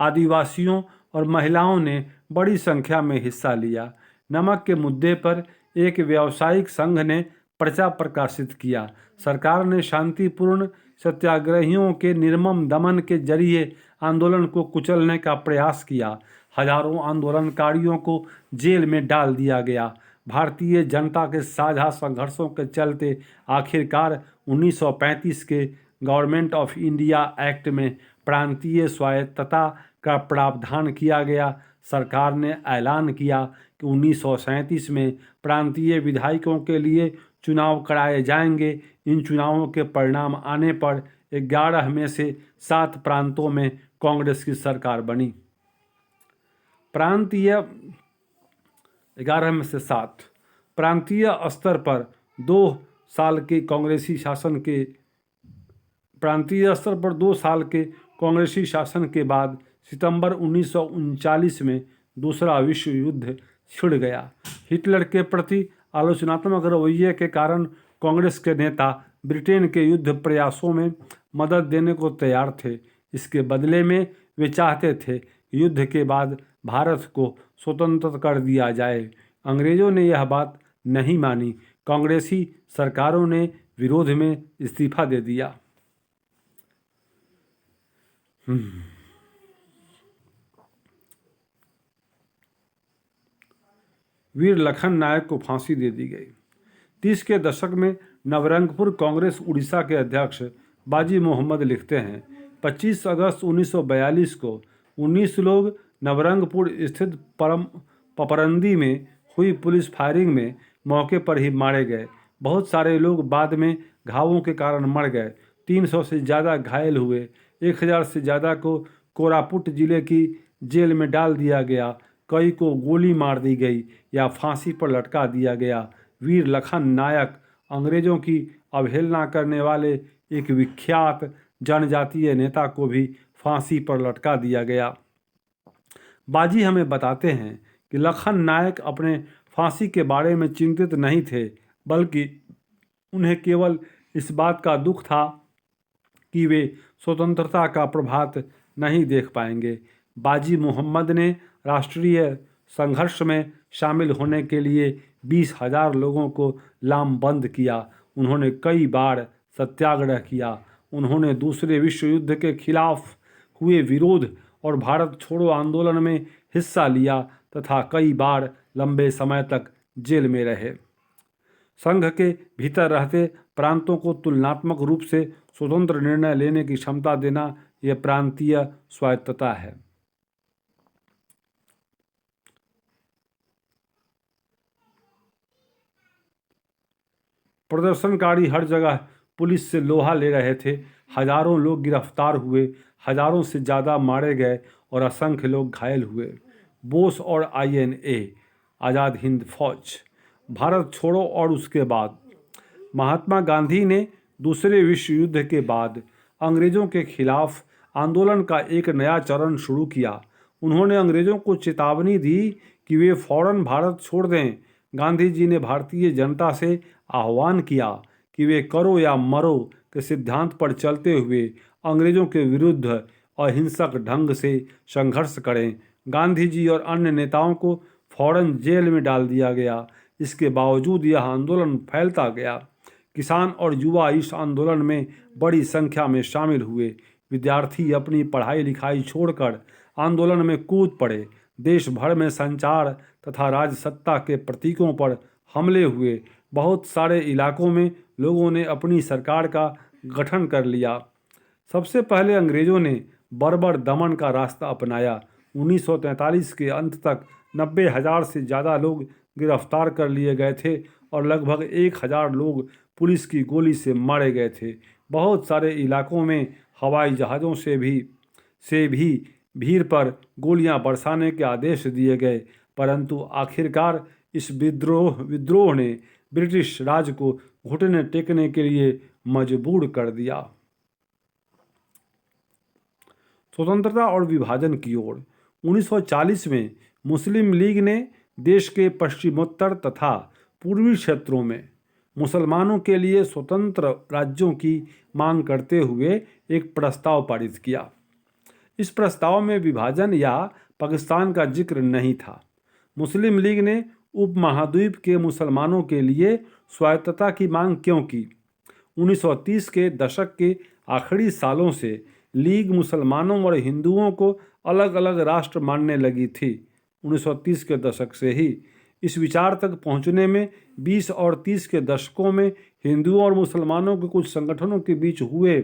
आदिवासियों और महिलाओं ने बड़ी संख्या में हिस्सा लिया। नमक के मुद्दे पर एक व्यावसायिक संघ ने पर्चा प्रकाशित किया। सरकार ने शांतिपूर्ण सत्याग्रहियों के निर्मम दमन के जरिए आंदोलन को कुचलने का प्रयास किया। हजारों आंदोलनकारियों को जेल में डाल दिया गया। भारतीय जनता के साझा संघर्षों के चलते आखिरकार 1935 के गवर्नमेंट ऑफ इंडिया एक्ट में प्रांतीय स्वायत्तता का प्रावधान किया गया। सरकार ने ऐलान किया कि 1937 में प्रांतीय विधायकों के लिए चुनाव कराए जाएंगे। इन चुनावों के परिणाम आने पर 11 में से 7 प्रांतों में कांग्रेस की सरकार बनी। 11 में से 7 प्रांतीय स्तर पर 2 साल के कांग्रेसी शासन के बाद सितंबर 1939 में दूसरा विश्व युद्ध छिड़ गया। हिटलर के प्रति आलोचनात्मक रवैये के कारण कांग्रेस के नेता ब्रिटेन के युद्ध प्रयासों में मदद देने को तैयार थे। इसके बदले में वे चाहते थे कि युद्ध के बाद भारत को स्वतंत्र कर दिया जाए। अंग्रेजों ने यह बात नहीं मानी। कांग्रेसी सरकारों ने विरोध में इस्तीफा दे दिया। वीर लखन नायक को फांसी दे दी गई। 30 के दशक में नवरंगपुर कांग्रेस उड़ीसा के अध्यक्ष बाजी मोहम्मद लिखते हैं, 25 अगस्त 1942 को 19 लोग नवरंगपुर स्थित पपरंदी में हुई पुलिस फायरिंग में मौके पर ही मारे गए। बहुत सारे लोग बाद में घावों के कारण मर गए। 300 से ज़्यादा घायल हुए। 1000 से ज़्यादा को कोरापुट जिले की जेल में डाल दिया गया। कई को गोली मार दी गई या फांसी पर लटका दिया गया। वीर लखन नायक अंग्रेजों की अवहेलना करने वाले एक विख्यात जनजातीय नेता को भी फांसी पर लटका दिया गया। बाजी हमें बताते हैं कि लखन नायक अपने फांसी के बारे में चिंतित नहीं थे, बल्कि उन्हें केवल इस बात का दुख था कि वे स्वतंत्रता का प्रभात नहीं देख पाएंगे। बाजी मोहम्मद ने राष्ट्रीय संघर्ष में शामिल होने के लिए 20,000 लोगों को लामबंद किया। उन्होंने कई बार सत्याग्रह किया। उन्होंने दूसरे विश्व युद्ध के खिलाफ हुए विरोध और भारत छोड़ो आंदोलन में हिस्सा लिया तथा कई बार लंबे समय तक जेल में रहे। संघ के भीतर रहते प्रांतों को तुलनात्मक रूप से स्वतंत्र निर्णय लेने की क्षमता देना यह प्रांतीय स्वायत्तता है। प्रदर्शनकारी हर जगह पुलिस से लोहा ले रहे थे। हजारों लोग गिरफ्तार हुए, हजारों से ज़्यादा मारे गए और असंख्य लोग घायल हुए। बोस और INA, आज़ाद हिंद फौज, भारत छोड़ो और उसके बाद महात्मा गांधी ने दूसरे विश्व युद्ध के बाद अंग्रेज़ों के खिलाफ आंदोलन का एक नया चरण शुरू किया। उन्होंने अंग्रेज़ों को चेतावनी दी कि वे फौरन भारत छोड़ दें। गांधी जी ने भारतीय जनता से आह्वान किया कि वे करो या मरो के सिद्धांत पर चलते हुए अंग्रेज़ों के विरुद्ध अहिंसक ढंग से संघर्ष करें। गांधी जी और अन्य नेताओं को फौरन जेल में डाल दिया गया। इसके बावजूद यह आंदोलन फैलता गया। किसान और युवा इस आंदोलन में बड़ी संख्या में शामिल हुए। विद्यार्थी अपनी पढ़ाई लिखाई छोड़कर आंदोलन में कूद पड़े। देश भर में संचार तथा राजसत्ता के प्रतीकों पर हमले हुए। बहुत सारे इलाकों में लोगों ने अपनी सरकार का गठन कर लिया। सबसे पहले अंग्रेज़ों ने बर्बर दमन का रास्ता अपनाया। 1943 के अंत तक 90,000 से ज़्यादा लोग गिरफ्तार कर लिए गए थे और लगभग 1,000 लोग पुलिस की गोली से मारे गए थे। बहुत सारे इलाकों में हवाई जहाज़ों से भी भीड़ पर गोलियां बरसाने के आदेश दिए गए, परंतु आखिरकार इस विद्रोह ने ब्रिटिश राज को घुटने टेकने के लिए मजबूर कर दिया। स्वतंत्रता और विभाजन की ओर 1940 में मुस्लिम लीग ने देश के पश्चिमोत्तर तथा पूर्वी क्षेत्रों में मुसलमानों के लिए स्वतंत्र राज्यों की मांग करते हुए एक प्रस्ताव पारित किया। इस प्रस्ताव में विभाजन या पाकिस्तान का जिक्र नहीं था। मुस्लिम लीग ने उपमहाद्वीप के मुसलमानों के लिए स्वायत्तता की मांग क्यों की? 1930 के दशक के आखिरी सालों से लीग मुसलमानों और हिंदुओं को अलग अलग राष्ट्र मानने लगी थी। 1930 के दशक से ही इस विचार तक पहुंचने में 20 और 30 के दशकों में हिंदुओं और मुसलमानों के कुछ संगठनों के बीच हुए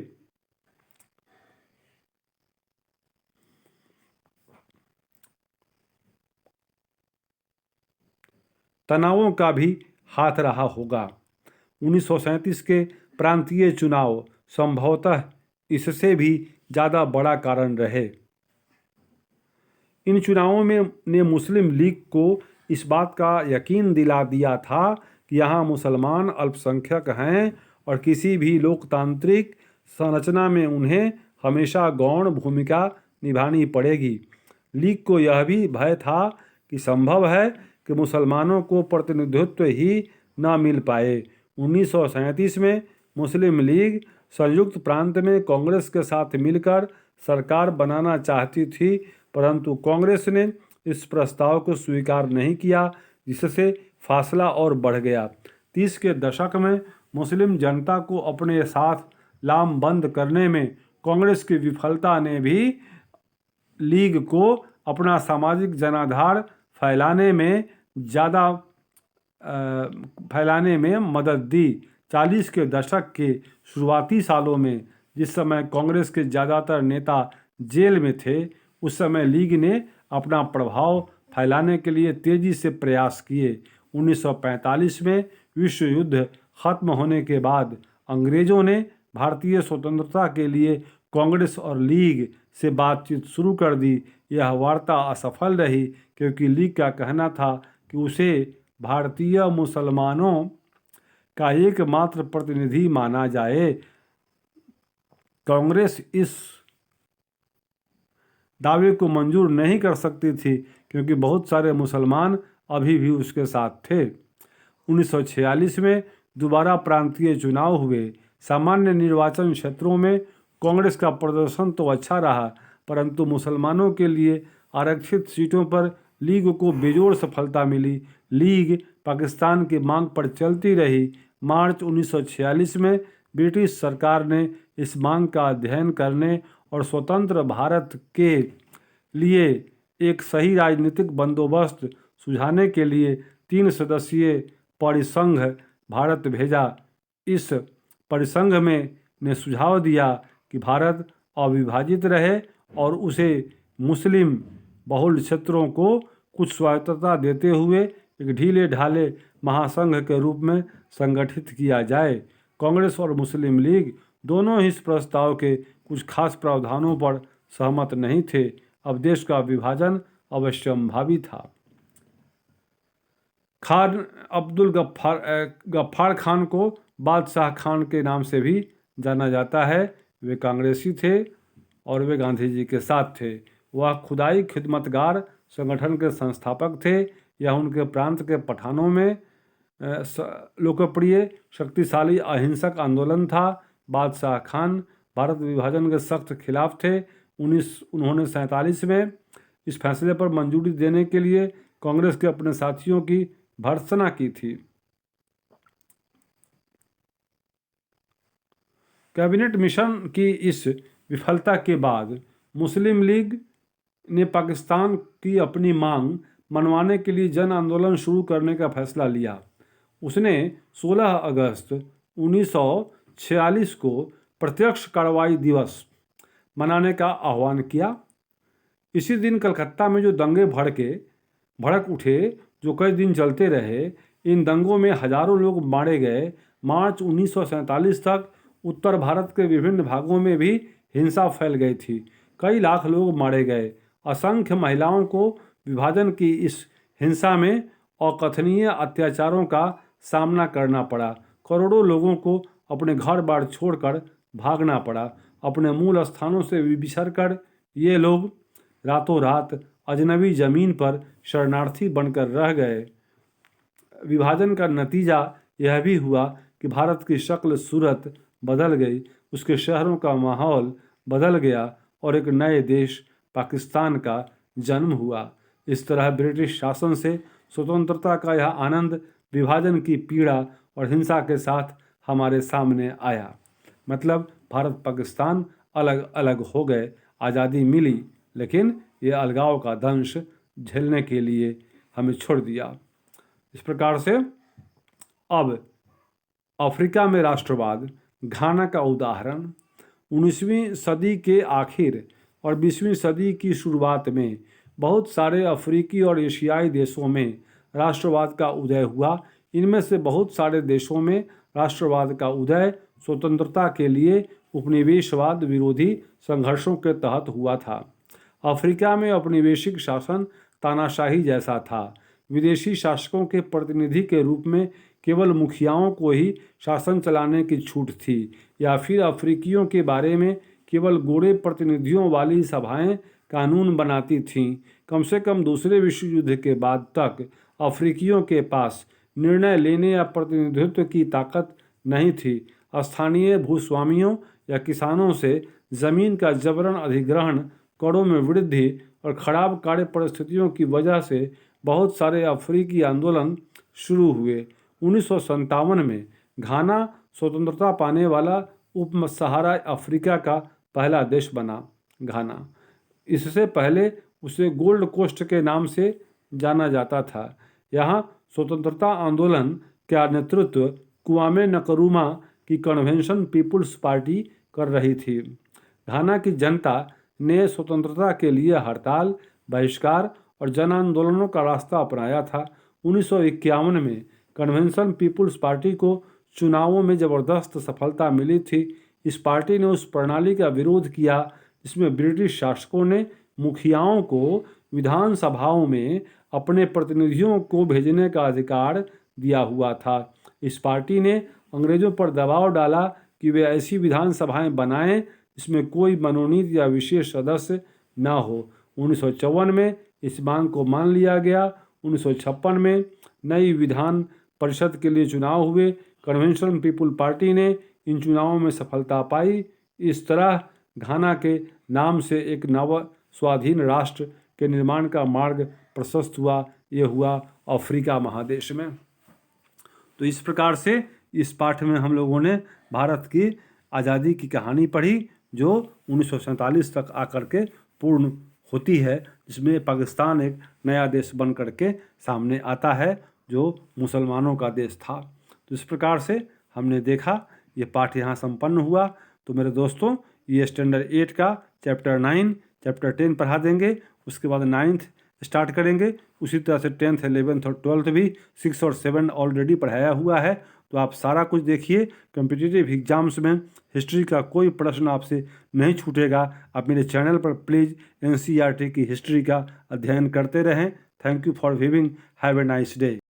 तनावों का भी हाथ रहा होगा। 1937 के प्रांतीय चुनाव संभवतः इससे भी ज़्यादा बड़ा कारण रहे। इन चुनावों में ने मुस्लिम लीग को इस बात का यकीन दिला दिया था कि यहाँ मुसलमान अल्पसंख्यक हैं और किसी भी लोकतांत्रिक संरचना में उन्हें हमेशा गौण भूमिका निभानी पड़ेगी। लीग को यह भी भय था कि संभव है कि मुसलमानों को प्रतिनिधित्व ही न मिल पाए। 1937 में मुस्लिम लीग संयुक्त प्रांत में कांग्रेस के साथ मिलकर सरकार बनाना चाहती थी, परंतु कांग्रेस ने इस प्रस्ताव को स्वीकार नहीं किया, जिससे फासला और बढ़ गया। 30 के दशक में मुस्लिम जनता को अपने साथ लामबंद करने में कांग्रेस की विफलता ने भी लीग को अपना सामाजिक जनाधार फैलाने में मदद दी। 40 के दशक के शुरुआती सालों में, जिस समय कांग्रेस के ज़्यादातर नेता जेल में थे, उस समय लीग ने अपना प्रभाव फैलाने के लिए तेजी से प्रयास किए। 1945 में विश्व युद्ध खत्म होने के बाद अंग्रेज़ों ने भारतीय स्वतंत्रता के लिए कांग्रेस और लीग से बातचीत शुरू कर दी। यह वार्ता असफल रही क्योंकि लीग का कहना था कि उसे भारतीय मुसलमानों का एकमात्र प्रतिनिधि माना जाए। कांग्रेस इस दावे को मंजूर नहीं कर सकती थी क्योंकि बहुत सारे मुसलमान अभी भी उसके साथ थे। 1946 में दोबारा प्रांतीय चुनाव हुए। सामान्य निर्वाचन क्षेत्रों में कांग्रेस का प्रदर्शन तो अच्छा रहा, परंतु मुसलमानों के लिए आरक्षित सीटों पर लीग को बेजोड़ सफलता मिली। लीग पाकिस्तान की मांग पर चलती रही। मार्च 1946 में ब्रिटिश सरकार ने इस मांग का अध्ययन करने और स्वतंत्र भारत के लिए एक सही राजनीतिक बंदोबस्त सुझाने के लिए 3 सदस्यीय परिसंघ भारत भेजा। इस परिसंघ ने सुझाव दिया कि भारत अविभाजित रहे और उसे मुस्लिम बहुल क्षेत्रों को कुछ स्वायत्तता देते हुए एक ढीले ढाले महासंघ के रूप में संगठित किया जाए। कांग्रेस और मुस्लिम लीग दोनों ही इस प्रस्ताव के कुछ खास प्रावधानों पर सहमत नहीं थे। अब देश का विभाजन अवश्यंभावी था। खान अब्दुल गफ्फार खान को बादशाह खान के नाम से भी जाना जाता है। वे कांग्रेसी थे और वे गांधी जी के साथ थे। वह खुदाई खिदमतगार संगठन के संस्थापक थे। यह उनके प्रांत के पठानों में लोकप्रिय शक्तिशाली अहिंसक आंदोलन था। बादशाह खान भारत विभाजन के सख्त खिलाफ थे। उन्होंने 47 में इस फैसले पर मंजूरी देने के लिए कांग्रेस के अपने साथियों की भर्त्सना की थी। कैबिनेट मिशन की इस विफलता के बाद मुस्लिम लीग ने पाकिस्तान की अपनी मांग मनवाने के लिए जन आंदोलन शुरू करने का फैसला लिया। उसने 16 अगस्त 1946 को प्रत्यक्ष कार्रवाई दिवस मनाने का आह्वान किया। इसी दिन कलकत्ता में जो दंगे भड़क उठे जो कई दिन चलते रहे, इन दंगों में हजारों लोग मारे गए। मार्च 1947 तक उत्तर भारत के विभिन्न भागों में भी हिंसा फैल गई थी। कई लाख लोग मारे गए। असंख्य महिलाओं को विभाजन की इस हिंसा में अकथनीय अत्याचारों का सामना करना पड़ा। करोड़ों लोगों को अपने घर बार छोड़कर भागना पड़ा। अपने मूल स्थानों से बिछड़कर ये लोग रातों रात अजनबी जमीन पर शरणार्थी बनकर रह गए। विभाजन का नतीजा यह भी हुआ कि भारत की शक्ल सूरत बदल गई, उसके शहरों का माहौल बदल गया और एक नए देश पाकिस्तान का जन्म हुआ। इस तरह ब्रिटिश शासन से स्वतंत्रता का यह आनंद विभाजन की पीड़ा और हिंसा के साथ हमारे सामने आया। मतलब भारत पाकिस्तान अलग अलग हो गए, आज़ादी मिली, लेकिन ये अलगाव का दंश झेलने के लिए हमें छोड़ दिया। इस प्रकार से अब अफ्रीका में राष्ट्रवाद, घाना का उदाहरण। 19वीं सदी के आखिर और 20वीं सदी की शुरुआत में बहुत सारे अफ्रीकी और एशियाई देशों में राष्ट्रवाद का उदय हुआ। इनमें से बहुत सारे देशों में राष्ट्रवाद का उदय स्वतंत्रता के लिए उपनिवेशवाद विरोधी संघर्षों के तहत हुआ था। अफ्रीका में औपनिवेशिक शासन तानाशाही जैसा था। विदेशी शासकों के प्रतिनिधि के रूप में केवल मुखियाओं को ही शासन चलाने की छूट थी, या फिर अफ्रीकियों के बारे में केवल गोरे प्रतिनिधियों वाली सभाएं कानून बनाती थीं। कम से कम दूसरे विश्व युद्ध के बाद तक अफ्रीकियों के पास निर्णय लेने या प्रतिनिधित्व की ताकत नहीं थी। स्थानीय भूस्वामियों या किसानों से जमीन का जबरन अधिग्रहण, करों में वृद्धि और खराब कार्य परिस्थितियों की वजह से बहुत सारे अफ्रीकी आंदोलन शुरू हुए। 1957 में घाना स्वतंत्रता पाने वाला उप सहारा अफ्रीका का पहला देश बना। घाना, इससे पहले उसे गोल्ड कोस्ट के नाम से जाना जाता था। यहाँ स्वतंत्रता आंदोलन का नेतृत्व क्वामे नक्रूमा की कन्वेंशन पीपुल्स पार्टी कर रही थी। घाना की जनता ने स्वतंत्रता के लिए हड़ताल, बहिष्कार और जन आंदोलनों का रास्ता अपनाया था। 1951 में कन्वेंशन पीपुल्स पार्टी को चुनावों में ज़बरदस्त सफलता मिली थी। इस पार्टी ने उस प्रणाली का विरोध किया जिसमें ब्रिटिश शासकों ने मुखियाओं को विधानसभाओं में अपने प्रतिनिधियों को भेजने का अधिकार दिया हुआ था। इस पार्टी ने अंग्रेजों पर दबाव डाला कि वे ऐसी विधानसभाएं बनाएं जिसमें कोई मनोनीत या विशेष सदस्य न हो। 1954 में इस मांग को मान लिया गया। 1956 में नई विधान परिषद के लिए चुनाव हुए। कन्वेंशन पीपुल पार्टी ने इन चुनावों में सफलता पाई। इस तरह घाना के नाम से एक नव स्वाधीन राष्ट्र के निर्माण का मार्ग प्रशस्त हुआ। ये हुआ अफ्रीका महादेश में। तो इस प्रकार से इस पाठ में हम लोगों ने भारत की आज़ादी की कहानी पढ़ी जो 1947 तक आकर के पूर्ण होती है, जिसमें पाकिस्तान एक नया देश बन करके सामने आता है जो मुसलमानों का देश था। तो इस प्रकार से हमने देखा, ये पाठ यहाँ संपन्न हुआ। तो मेरे दोस्तों, ये स्टैंडर्ड 8 का चैप्टर 9, चैप्टर 10 पढ़ा देंगे, उसके बाद 9th स्टार्ट करेंगे। उसी तरह से 10th 11th और 12th भी 6 और 7 ऑलरेडी पढ़ाया हुआ है। तो आप सारा कुछ देखिए। कॉम्पिटिटिव एग्जाम्स में हिस्ट्री का कोई प्रश्न आपसे नहीं छूटेगा। आप मेरे चैनल पर प्लीज़ NCERT की हिस्ट्री का अध्ययन करते रहें। Thank you for viewing. Have a nice day.